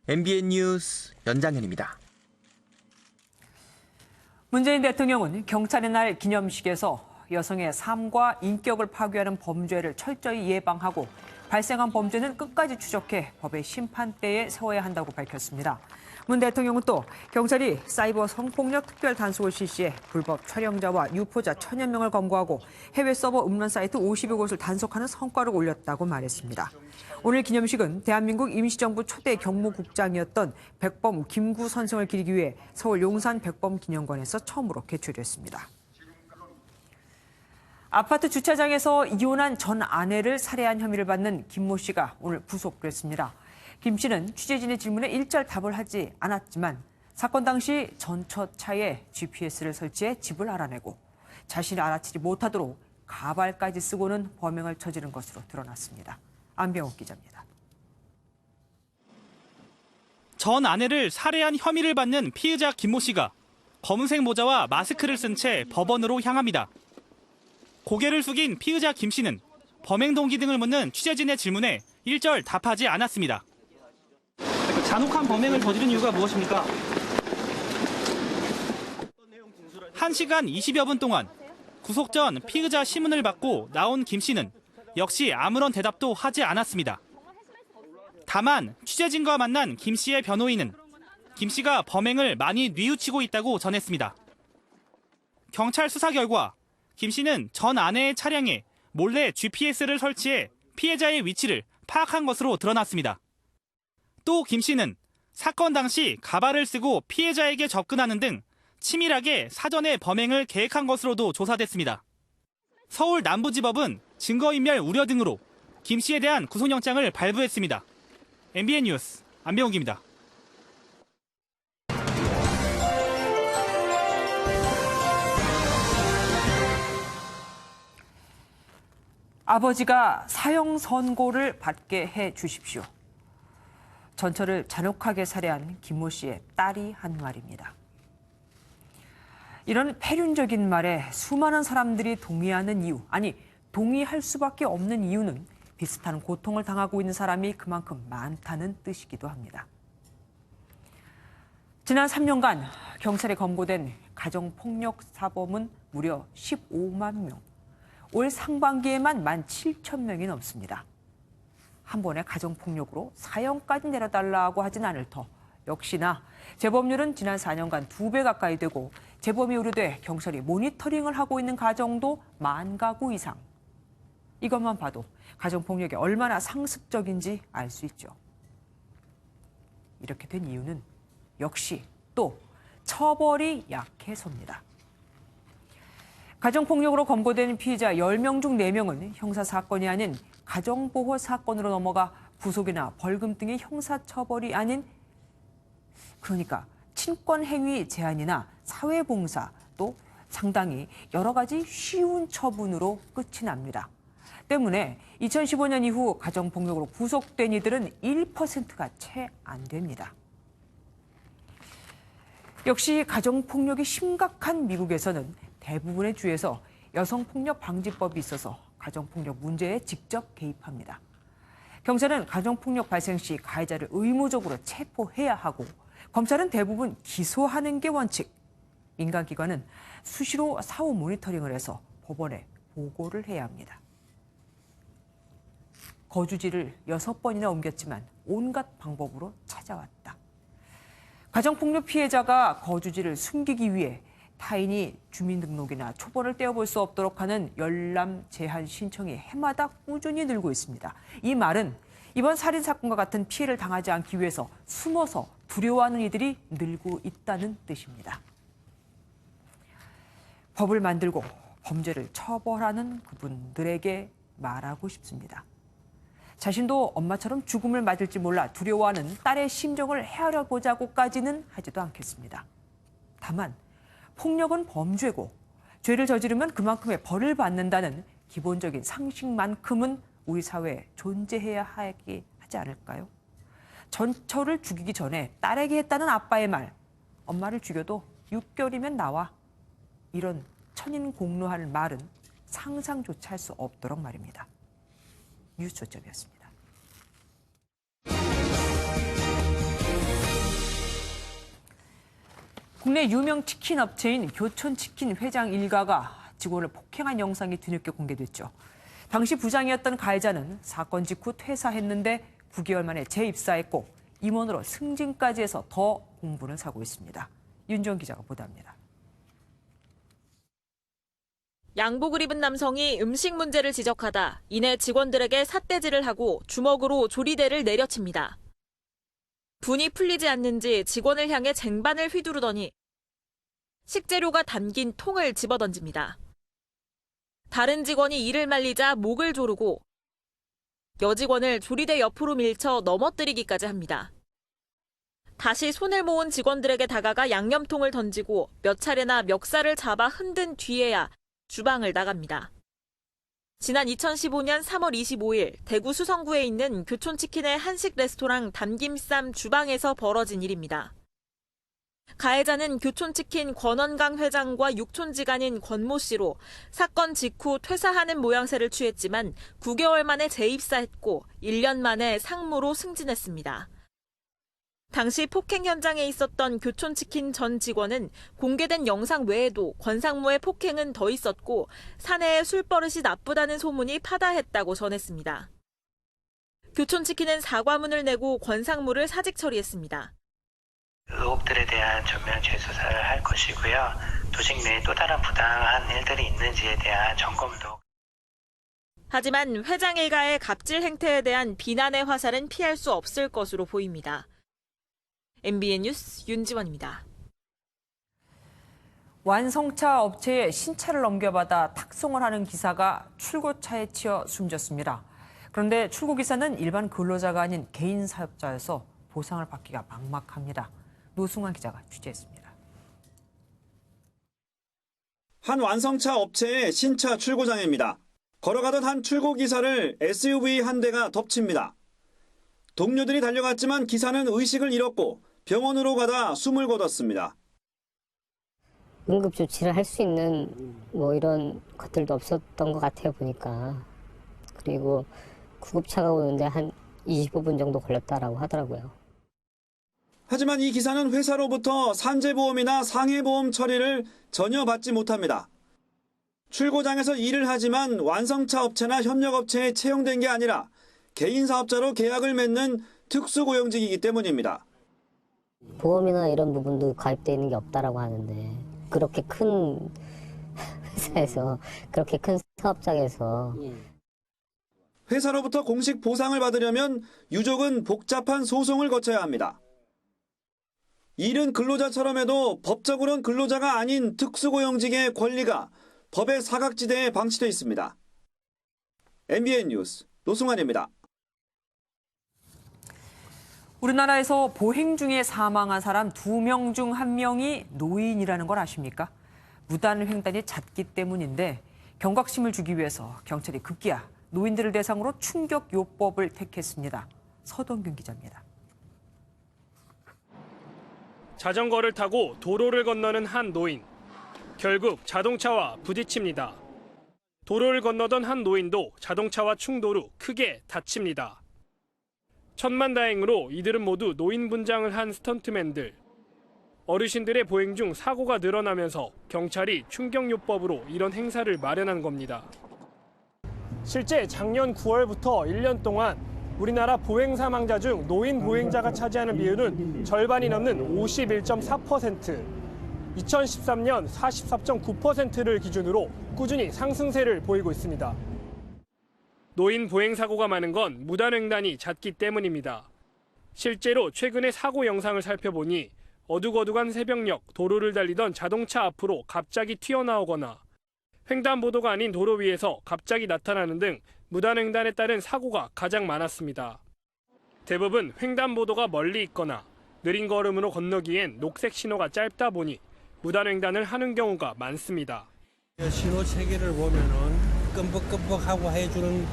MBN 뉴스 연장현입니다. 문재인 대통령은 경찰의 날 기념식에서 여성의 삶과 인격을 파괴하는 범죄를 철저히 예방하고 발생한 범죄는 끝까지 추적해 법의 심판대에 세워야 한다고 밝혔습니다. 문 대통령은 또 경찰이 사이버 성폭력 특별 단속을 실시해 불법 촬영자와 유포자 1000여 명을 검거하고 해외 서버 음란 사이트 50여 곳을 단속하는 성과를 올렸다고 말했습니다. 오늘 기념식은 대한민국 임시정부 초대 경무국장이었던 백범 김구 선생을 기리기 위해 서울 용산 백범기념관에서 처음으로 개최됐습니다. 아파트 주차장에서 이혼한 전 아내를 살해한 혐의를 받는 김모 씨가 오늘 구속됐습니다. 김 씨는 취재진의 질문에 일절 답을 하지 않았지만 사건 당시 전처차에 GPS를 설치해 집을 알아내고 자신을 알아채지 못하도록 가발까지 쓰고는 범행을 저지른 것으로 드러났습니다. 안병욱 기자입니다. 전 아내를 살해한 혐의를 받는 피의자 김모 씨가 검은색 모자와 마스크를 쓴 채 법원으로 향합니다. 고개를 숙인 피의자 김 씨는 범행 동기 등을 묻는 취재진의 질문에 일절 답하지 않았습니다. 잔혹한 범행을 저지른 이유가 무엇입니까? 1시간 20여 분 동안 구속 전 피의자 심문을 받고 나온 김 씨는 역시 아무런 대답도 하지 않았습니다. 다만 취재진과 만난 김 씨의 변호인은 김 씨가 범행을 많이 뉘우치고 있다고 전했습니다. 경찰 수사 결과 김 씨는 전 아내의 차량에 몰래 GPS를 설치해 피해자의 위치를 파악한 것으로 드러났습니다. 또 김 씨는 사건 당시 가발을 쓰고 피해자에게 접근하는 등 치밀하게 사전에 범행을 계획한 것으로도 조사됐습니다. 서울 남부지법은 증거인멸 우려 등으로 김 씨에 대한 구속영장을 발부했습니다. MBN 뉴스 안병욱입니다. 아버지가 사형 선고를 받게 해 주십시오. 전처를 잔혹하게 살해한 김모 씨의 딸이 한 말입니다. 이런 패륜적인 말에 수많은 사람들이 동의하는 이유, 아니 동의할 수밖에 없는 이유는 비슷한 고통을 당하고 있는 사람이 그만큼 많다는 뜻이기도 합니다. 지난 3년간 경찰에 검거된 가정폭력 사범은 무려 15만 명. 올 상반기에만 17,000명이 넘습니다. 한 번에 가정폭력으로 사형까지 내려달라고 하진 않을 터 역시나 재범률은 지난 4년간 2배 가까이 되고 재범이 우려돼 경찰이 모니터링을 하고 있는 가정도 10,000가구 이상. 이것만 봐도 가정폭력이 얼마나 상습적인지 알 수 있죠. 이렇게 된 이유는 역시 또 처벌이 약해서입니다. 가정폭력으로 검거된 피의자 10명 중 4명은 형사사건이 아닌 가정보호 사건으로 넘어가 구속이나 벌금 등의 형사처벌이 아닌, 그러니까 친권행위 제한이나 사회봉사, 또 상당히 여러 가지 쉬운 처분으로 끝이 납니다. 때문에 2015년 이후 가정폭력으로 구속된 이들은 1%가 채 안 됩니다. 역시 가정폭력이 심각한 미국에서는 대부분의 주에서 여성폭력 방지법이 있어서 가정폭력 문제에 직접 개입합니다. 경찰은 가정폭력 발생 시 가해자를 의무적으로 체포해야 하고 검찰은 대부분 기소하는 게 원칙. 민간기관은 수시로 사후 모니터링을 해서 법원에 보고를 해야 합니다. 거주지를 6번이나 옮겼지만 온갖 방법으로 찾아왔다. 가정폭력 피해자가 거주지를 숨기기 위해 타인이 주민등록이나 초본을 떼어볼 수 없도록 하는 열람 제한 신청이 해마다 꾸준히 늘고 있습니다. 이 말은 이번 살인사건과 같은 피해를 당하지 않기 위해서 숨어서 두려워하는 이들이 늘고 있다는 뜻입니다. 법을 만들고 범죄를 처벌하는 그분들에게 말하고 싶습니다. 자신도 엄마처럼 죽음을 맞을지 몰라 두려워하는 딸의 심정을 헤아려 보자고까지는 하지도 않겠습니다. 다만 폭력은 범죄고 죄를 저지르면 그만큼의 벌을 받는다는 기본적인 상식만큼은 우리 사회에 존재해야 하지 않을까요? 전처를 죽이기 전에 딸에게 했다는 아빠의 말. 엄마를 죽여도 6개월이면 나와. 이런 천인공노할 말은 상상조차 할 수 없도록 말입니다. 뉴스 조점이었습니다. 국내 유명 치킨 업체인 교촌치킨 회장 일가가 직원을 폭행한 영상이 뒤늦게 공개됐죠. 당시 부장이었던 가해자는 사건 직후 퇴사했는데 9개월 만에 재입사했고 임원으로 승진까지 해서 더 공분을 사고 있습니다. 윤지원 기자가 보도합니다. 양복을 입은 남성이 음식 문제를 지적하다 이내 직원들에게 삿대질을 하고 주먹으로 조리대를 내려칩니다. 분이 풀리지 않는지 직원을 향해 쟁반을 휘두르더니 식재료가 담긴 통을 집어던집니다. 다른 직원이 이를 말리자 목을 조르고 여직원을 조리대 옆으로 밀쳐 넘어뜨리기까지 합니다. 다시 손을 모은 직원들에게 다가가 양념통을 던지고 몇 차례나 멱살을 잡아 흔든 뒤에야 주방을 나갑니다. 지난 2015년 3월 25일 대구 수성구에 있는 교촌치킨의 한식 레스토랑 담김쌈 주방에서 벌어진 일입니다. 가해자는 교촌치킨 권원강 회장과 육촌지간인 권모 씨로 사건 직후 퇴사하는 모양새를 취했지만 9개월 만에 재입사했고 1년 만에 상무로 승진했습니다. 당시 폭행 현장에 있었던 교촌치킨 전 직원은 공개된 영상 외에도 권 상무의 폭행은 더 있었고 사내의 술버릇이 나쁘다는 소문이 파다했다고 전했습니다. 교촌치킨은 사과문을 내고 권 상무를 사직 처리했습니다. 의혹들에 대한 전면 재수사를 할 것이고요. 조직 내에 또 다른 부당한 일들이 있는지에 대한 점검도. 하지만 회장 일가의 갑질 행태에 대한 비난의 화살은 피할 수 없을 것으로 보입니다. MBN 뉴스 윤지원입니다. 완성차 업체에 신차를 넘겨받아 탁송을 하는 기사가 출고차에 치여 숨졌습니다. 그런데 출고기사는 일반 근로자가 아닌 개인 사업자여서 보상을 받기가 막막합니다. 노승환 기자가 취재했습니다. 한 완성차 업체의 신차 출고장입니다. 걸어가던 한 출고기사를 SUV 한 대가 덮칩니다. 동료들이 달려갔지만 기사는 의식을 잃었고 병원으로 가다 숨을 거뒀습니다. 응급조치를 할 수 있는 이런 것들도 없었던 것 같아요, 보니까. 그리고 구급차가 오는데 한 25분 정도 걸렸다라고 하더라고요. 하지만 이 기사는 회사로부터 산재보험이나 상해보험 처리를 전혀 받지 못합니다. 출고장에서 일을 하지만 완성차 업체나 협력업체에 채용된 게 아니라 개인 사업자로 계약을 맺는 특수고용직이기 때문입니다. 보험이나 이런 부분도 가입되어 있는 게 없다라고 하는데 그렇게 큰 회사에서 그렇게 큰 사업장에서 회사로부터 공식 보상을 받으려면 유족은 복잡한 소송을 거쳐야 합니다. 일은 근로자처럼 해도 법적으로는 근로자가 아닌 특수고용직의 권리가 법의 사각지대에 방치되어 있습니다. MBN 뉴스 노승환입니다. 우리나라에서 보행 중에 사망한 사람 2명 중 1명이 노인이라는 걸 아십니까? 무단 횡단이 잦기 때문인데 경각심을 주기 위해서 경찰이 급기야 노인들을 대상으로 충격요법을 택했습니다. 서동균 기자입니다. 자전거를 타고 도로를 건너는 한 노인. 결국 자동차와 부딪힙니다. 도로를 건너던 한 노인도 자동차와 충돌 후 크게 다칩니다. 천만다행으로 이들은 모두 노인 분장을 한 스턴트맨들. 어르신들의 보행 중 사고가 늘어나면서 경찰이 충격요법으로 이런 행사를 마련한 겁니다. 실제 작년 9월부터 1년 동안 우리나라 보행 사망자 중 노인 보행자가 차지하는 비율은 절반이 넘는 51.4%, 2013년 44.9%를 기준으로 꾸준히 상승세를 보이고 있습니다. 노인 보행 사고가 많은 건 무단횡단이 잦기 때문입니다. 실제로 최근의 사고 영상을 살펴보니 어둑어둑한 새벽녘 도로를 달리던 자동차 앞으로 갑자기 튀어나오거나 횡단보도가 아닌 도로 위에서 갑자기 나타나는 등 무단횡단에 따른 사고가 가장 많았습니다. 대부분 횡단보도가 멀리 있거나 느린 걸음으로 건너기엔 녹색 신호가 짧다 보니 무단횡단을 하는 경우가 많습니다. 신호 체계를 보면은 끔뻑끔뻑하고 해주는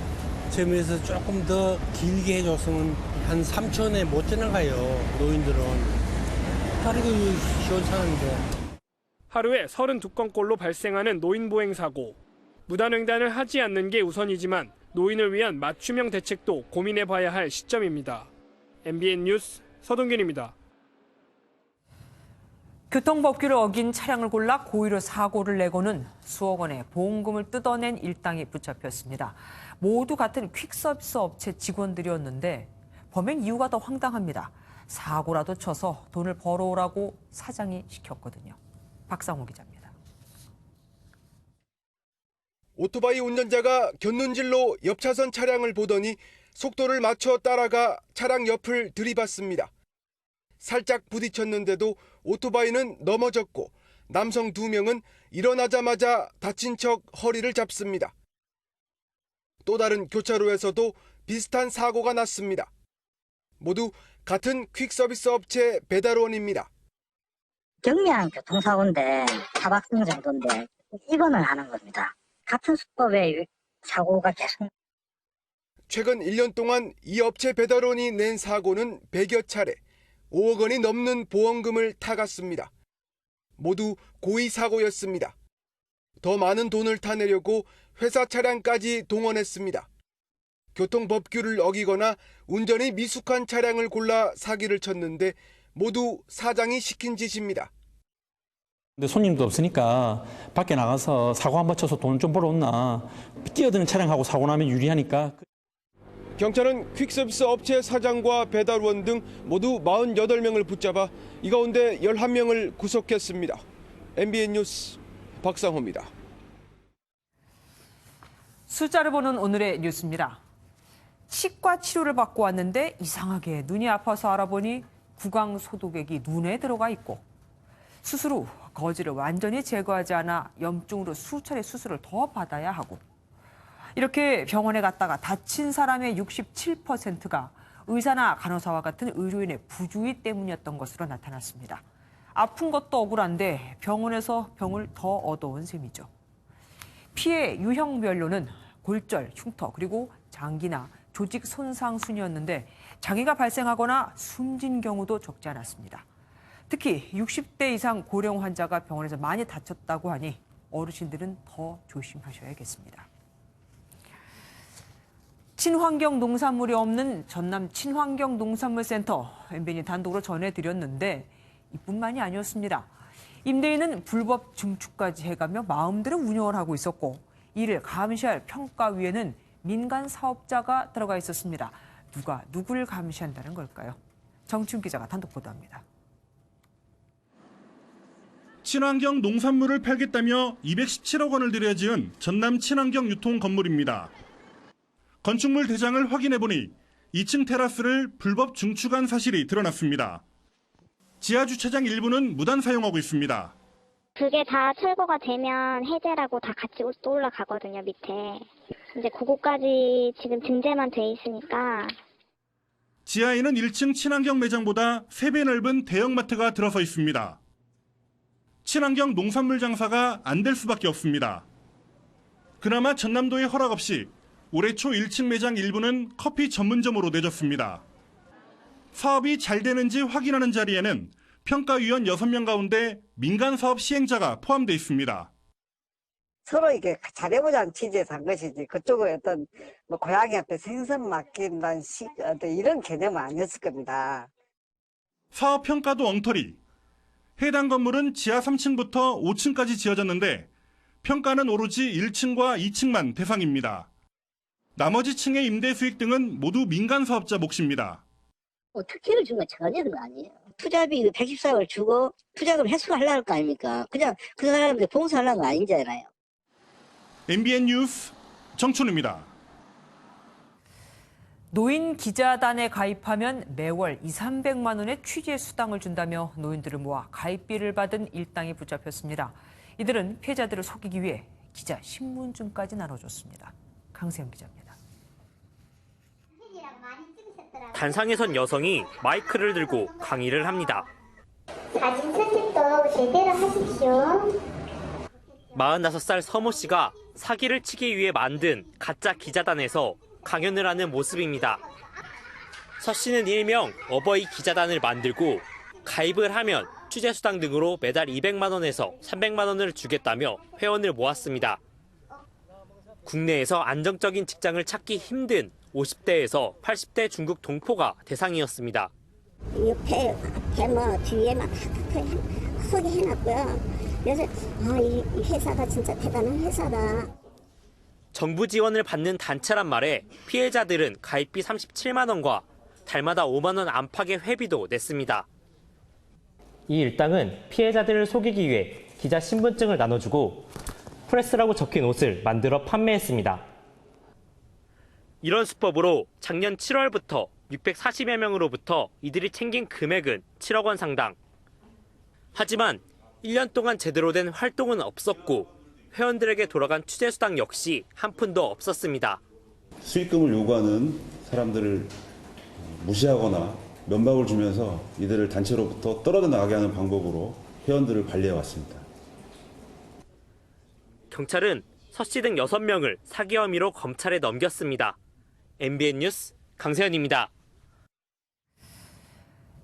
점에서 조금 더 길게 해줬으면 한 3천에 못 지나가요. 노인들은. 다리가 시원찮은데. 하루에 32건꼴로 발생하는 노인보행 사고. 무단횡단을 하지 않는 게 우선이지만 노인을 위한 맞춤형 대책도 고민해봐야 할 시점입니다. MBN 뉴스 서동균입니다. 교통법규를 어긴 차량을 골라 고의로 사고를 내고는 수억 원의 보험금을 뜯어낸 일당이 붙잡혔습니다. 모두 같은 퀵서비스 업체 직원들이었는데 범행 이유가 더 황당합니다. 사고라도 쳐서 돈을 벌어오라고 사장이 시켰거든요. 박상호 기자입니다. 오토바이 운전자가 곁눈질로 옆차선 차량을 보더니 속도를 맞춰 따라가 차량 옆을 들이받습니다. 살짝 부딪혔는데도 오토바이는 넘어졌고 남성 2명은 일어나자마자 다친 척 허리를 잡습니다. 또 다른 교차로에서도 비슷한 사고가 났습니다. 모두 같은 퀵서비스 업체 배달원입니다. 경미한 교통사고인데 타박등 정도인데 입원을 하는 겁니다. 같은 수법의 사고가 계속. 최근 1년 동안 이 업체 배달원이 낸 사고는 100여 차례, 5억 원이 넘는 보험금을 타갔습니다. 모두 고의 사고였습니다. 더 많은 돈을 타내려고 회사 차량까지 동원했습니다. 교통법규를 어기거나 운전이 미숙한 차량을 골라 사기를 쳤는데 모두 사장이 시킨 짓입니다. 근데 손님도 없으니까 밖에 나가서 사고 한번 쳐서 돈 좀 벌어온나. 뛰어드는 차량하고 사고 나면 유리하니까. 경찰은 퀵서비스 업체 사장과 배달원 등 모두 48명을 붙잡아 이 가운데 11명을 구속했습니다. MBN 뉴스 박상호입니다. 숫자를 보는 오늘의 뉴스입니다. 치과 치료를 받고 왔는데 이상하게 눈이 아파서 알아보니 구강 소독액이 눈에 들어가 있고 수술 후 거즈를 완전히 제거하지 않아 염증으로 수차례 수술을 더 받아야 하고 이렇게 병원에 갔다가 다친 사람의 67%가 의사나 간호사와 같은 의료인의 부주의 때문이었던 것으로 나타났습니다. 아픈 것도 억울한데 병원에서 병을 더 얻어온 셈이죠. 피해 유형별로는 골절, 흉터, 그리고 장기나 조직 손상 순이었는데 장애가 발생하거나 숨진 경우도 적지 않았습니다. 특히 60대 이상 고령 환자가 병원에서 많이 다쳤다고 하니 어르신들은 더 조심하셔야겠습니다. 친환경 농산물이 없는 전남 친환경 농산물센터 MBN이 단독으로 전해드렸는데 이뿐만이 아니었습니다. 임대인은 불법 증축까지 해가며 마음대로 운영을 하고 있었고 이를 감시할 평가위에는 민간 사업자가 들어가 있었습니다. 누가 누구를 감시한다는 걸까요? 정춘 기자가 단독 보도합니다. 친환경 농산물을 팔겠다며 217억 원을 들여 지은 전남 친환경 유통 건물입니다. 건축물 대장을 확인해보니 2층 테라스를 불법 증축한 사실이 드러났습니다. 지하 주차장 일부는 무단 사용하고 있습니다. 그게 다 철거가 되면 해제라고 다 같이 또 올라가거든요, 밑에. 이제 그거까지 지금 등재만 돼 있으니까. 지하에는 1층 친환경 매장보다 3배 넓은 대형마트가 들어서 있습니다. 친환경 농산물 장사가 안 될 수밖에 없습니다. 그나마 전남도의 허락 없이 올해 초 1층 매장 일부는 커피 전문점으로 내줬습니다. 사업이 잘 되는지 확인하는 자리에는 평가위원 6명 가운데 민간 사업 시행자가 포함되어 있습니다. 서로 이게 잘해보자는 취지에서 한 것이지 그쪽은 어떤 뭐 고양이한테 생선 맡긴다는 어떤 이런 개념은 아니었을 겁니다. 사업 평가도 엉터리. 해당 건물은 지하 3층부터 5층까지 지어졌는데 평가는 오로지 1층과 2층만 대상입니다. 나머지 층의 임대 수익 등은 모두 민간 사업자 몫입니다. 특혜를 준 건 전혀 그런 거 아니에요. 투자비 114억을 주고 투자금 회수하려고 할 거 아닙니까? 그냥 그 사람들 봉사하려는 거 아니잖아요. MBN 뉴스 정춘우입니다. 노인 기자단에 가입하면 매월 200~300만 원의 취재 수당을 준다며 노인들을 모아 가입비를 받은 일당이 붙잡혔습니다. 이들은 피해자들을 속이기 위해 기자 신분증까지 나눠줬습니다. 강세영 기자입니다. 단상에 선 여성이 마이크를 들고 강의를 합니다. 사진 편집도 제대로 하십시오. 45살 서모 씨가 사기를 치기 위해 만든 가짜 기자단에서 강연을 하는 모습입니다. 서 씨는 일명 어버이 기자단을 만들고 가입을 하면 취재수당 등으로 매달 200만 원에서 300만 원을 주겠다며 회원을 모았습니다. 국내에서 안정적인 직장을 찾기 힘든 50대에서 80대 중국 동포가 대상이었습니다. 옆에 뭐 뒤에 막 크게 해놨고요. 그래서 이 회사가 진짜 대단한 회사다. 정부 지원을 받는 단체란 말에 피해자들은 가입비 37만 원과 달마다 5만 원 안팎의 회비도 냈습니다. 이 일당은 피해자들을 속이기 위해 기자 신분증을 나눠주고 프레스라고 적힌 옷을 만들어 판매했습니다. 이런 수법으로 작년 7월부터 640여 명으로부터 이들이 챙긴 금액은 7억 원 상당. 하지만 1년 동안 제대로 된 활동은 없었고 회원들에게 돌아간 취재수당 역시 한 푼도 없었습니다. 수익금을 요구하는 사람들을 무시하거나 면박을 주면서 이들을 단체로부터 떨어져 나가게 하는 방법으로 회원들을 관리해왔습니다. 경찰은 서 씨 등 6명을 사기 혐의로 검찰에 넘겼습니다. MBN 뉴스 강세현입니다.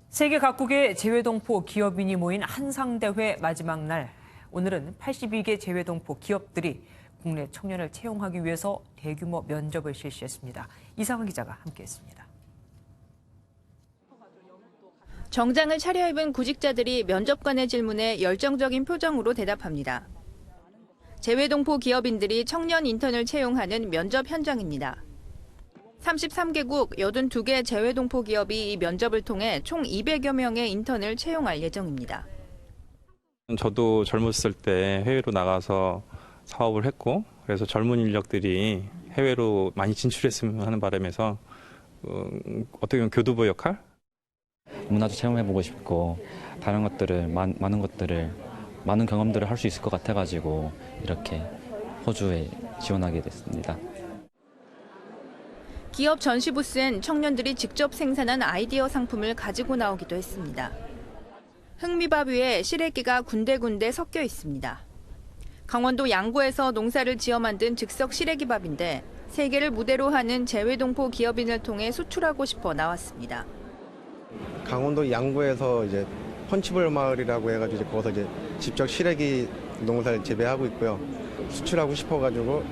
세계 각국의 재외동포 기업인이 모인 한상대회 마지막 날. 오늘은 82개 재외동포 기업들이 국내 청년을 채용하기 위해서 대규모 면접을 실시했습니다. 이상한 기자가 함께했습니다. 정장을 차려입은 구직자들이 면접관의 질문에 열정적인 표정으로 대답합니다. 재외동포 기업인들이 청년 인턴을 채용하는 면접 현장입니다. 33개국 82개 재외동포 기업이 이 면접을 통해 총 200여 명의 인턴을 채용할 예정입니다. 저도 젊었을 때 해외로 나가서 사업을 했고 그래서 젊은 인력들이 해외로 많이 진출했으면 하는 바람에서 어떻게 보면 교두보 역할? 문화도 체험해보고 싶고 다른 것들을 많은 경험들을 할 수 있을 것 같아가지고 이렇게 호주에 지원하게 됐습니다. 기업 전시 부스엔 청년들이 직접 생산한 아이디어 상품을 가지고 나오기도 했습니다. 흑미밥 위에 시래기가 군데군데 섞여 있습니다. 강원도 양구에서 농사를 지어 만든 즉석 시래기밥인데 세계를 무대로 하는 재외동포 기업인을 통해 수출하고 싶어 나왔습니다. 강원도 양구에서 이제 펀치볼 마을이라고 해가지고 거기서 이제 직접 시래기 농사를 재배하고 있고요. 수출하고 싶어가지고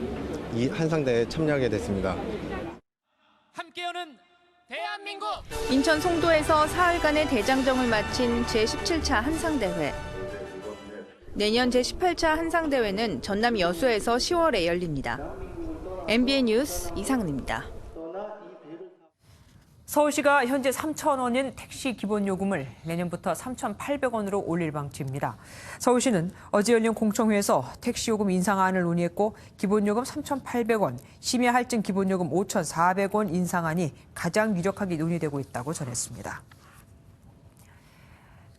이 한상대회에 참여하게 됐습니다. 함께 여는 대한민국! 인천 송도에서 사흘간의 대장정을 마친 제17차 한상대회. 내년 제18차 한상대회는 전남 여수에서 10월에 열립니다. MBN 뉴스 이상은입니다. 서울시가 현재 3,000원인 택시 기본요금을 내년부터 3,800원으로 올릴 방침입니다. 서울시는 어제 열린 공청회에서 택시요금 인상안을 논의했고 기본요금 3,800원, 심야 할증 기본요금 5,400원 인상안이 가장 유력하게 논의되고 있다고 전했습니다.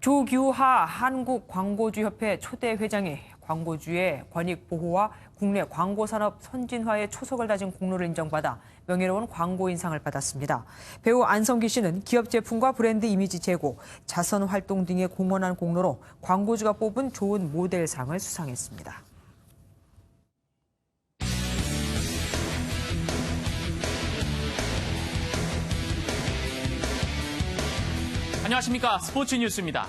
조규하 한국광고주협회 초대 회장이 광고주의 권익 보호와 국내 광고산업 선진화에 초석을 다진 공로를 인정받아 명예로운 광고 인상을 받았습니다. 배우 안성기 씨는 기업 제품과 브랜드 이미지 제고, 자선 활동 등에 공헌한 공로로 광고주가 뽑은 좋은 모델상을 수상했습니다. 안녕하십니까. 스포츠 뉴스입니다.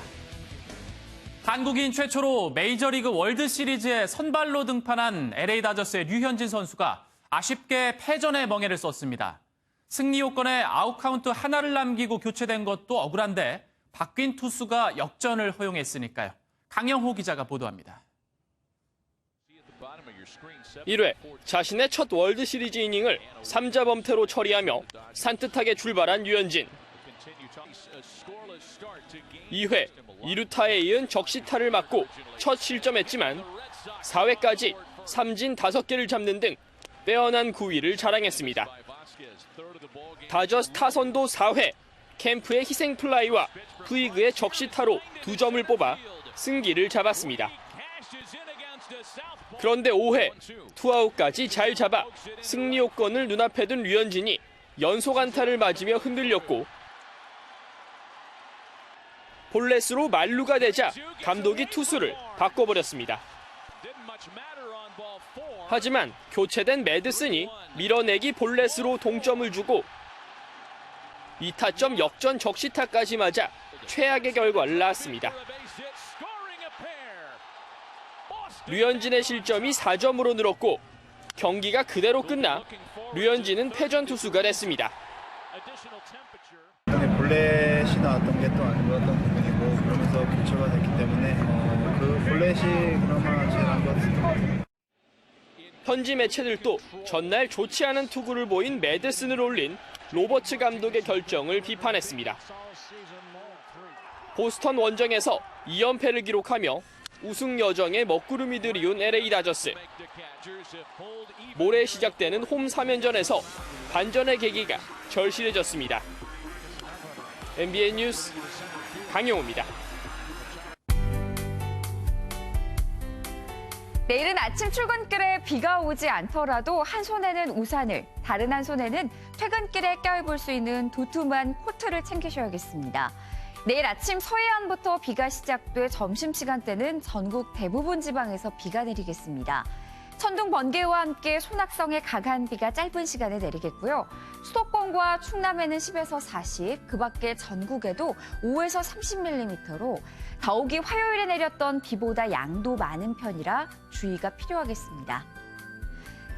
한국인 최초로 메이저리그 월드시리즈에 선발로 등판한 LA 다저스의 류현진 선수가 아쉽게 패전의 멍에를 썼습니다. 승리 요건에 아웃카운트 하나를 남기고 교체된 것도 억울한데 바뀐 투수가 역전을 허용했으니까요. 강영호 기자가 보도합니다. 1회 자신의 첫 월드시리즈 이닝을 3자 범퇴로 처리하며 산뜻하게 출발한 류현진. 2회 2루타에 이은 적시타를 맞고 첫 실점했지만 4회까지 삼진 5개를 잡는 등 빼어난 구위를 자랑했습니다. 다저스 타선도 4회 캠프의 희생 플라이와 푸이그의 적시타로 2점을 뽑아 승기를 잡았습니다. 그런데 5회 투아웃까지 잘 잡아 승리 요건을 눈앞에 둔 류현진이 연속 안타를 맞으며 흔들렸고 볼넷으로 만루가 되자 감독이 투수를 바꿔버렸습니다. 하지만 교체된 매드슨이 밀어내기 볼넷으로 동점을 주고 2타점 역전 적시타까지 맞아 최악의 결과를 낳았습니다. 류현진의 실점이 4점으로 늘었고 경기가 그대로 끝나 류현진은 패전 투수가 됐습니다. 볼넷이 나왔던 게 또 안 좋았던 부분이고 그러면서 교체가 됐기 때문에 그 볼넷이 그나마 제일 안 좋았던 것 같아요. 현지 매체들도 전날 좋지 않은 투구를 보인 매드슨을 올린 로버츠 감독의 결정을 비판했습니다. 보스턴 원정에서 2연패를 기록하며 우승 여정에 먹구름이 들이운 LA 다저스. 모레 시작되는 홈 3연전에서 반전의 계기가 절실해졌습니다. MBN 뉴스 강용호입니다. 내일은 아침 출근길에 비가 오지 않더라도 한 손에는 우산을, 다른 한 손에는 퇴근길에 껴입을 수 있는 두툼한 코트를 챙기셔야겠습니다. 내일 아침 서해안부터 비가 시작돼 점심시간대는 전국 대부분 지방에서 비가 내리겠습니다. 천둥, 번개와 함께 소낙성의 강한 비가 짧은 시간에 내리겠고요. 수도권과 충남에는 10에서 40, 그 밖에 전국에도 5에서 30mm로 더욱이 화요일에 내렸던 비보다 양도 많은 편이라 주의가 필요하겠습니다.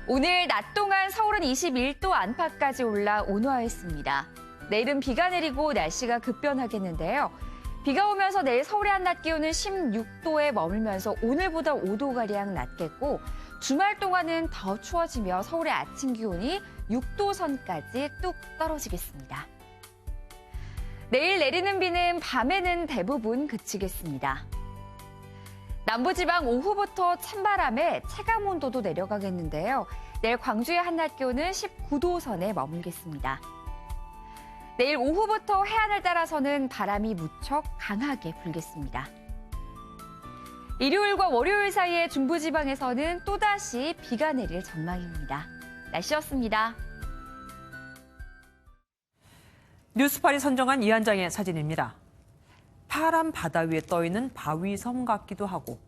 오늘 낮 동안 서울은 21도 안팎까지 올라 온화했습니다. 내일은 비가 내리고 날씨가 급변하겠는데요. 비가 오면서 내일 서울의 한낮 기온은 16도에 머물면서 오늘보다 5도가량 낮겠고 주말 동안은 더 추워지며 서울의 아침 기온이 6도 선까지 뚝 떨어지겠습니다. 내일 내리는 비는 밤에는 대부분 그치겠습니다. 남부지방 오후부터 찬바람에 체감온도도 내려가겠는데요. 내일 광주의 한낮 기온은 19도 선에 머물겠습니다. 내일 오후부터 해안을 따라서는 바람이 무척 강하게 불겠습니다. 일요일과 월요일 사이에 중부지방에서는 또다시 비가 내릴 전망입니다. 날씨였습니다. 뉴스팔이 선정한 이 한 장의 사진입니다. 파란 바다 위에 떠있는 바위섬 같기도 하고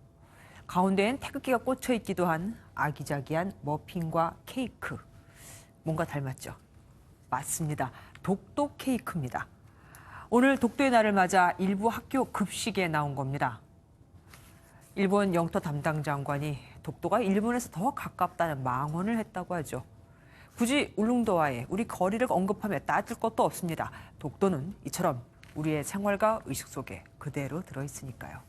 가운데엔 태극기가 꽂혀 있기도 한 아기자기한 머핀과 케이크. 뭔가 닮았죠? 맞습니다. 독도 케이크입니다. 오늘 독도의 날을 맞아 일부 학교 급식에 나온 겁니다. 일본 영토 담당 장관이 독도가 일본에서 더 가깝다는 망언을 했다고 하죠. 굳이 울릉도와의 우리 거리를 언급하며 따질 것도 없습니다. 독도는 이처럼 우리의 생활과 의식 속에 그대로 들어있으니까요.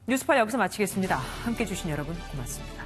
뉴스팔 여기서 마치겠습니다. 함께해 주신 여러분 고맙습니다.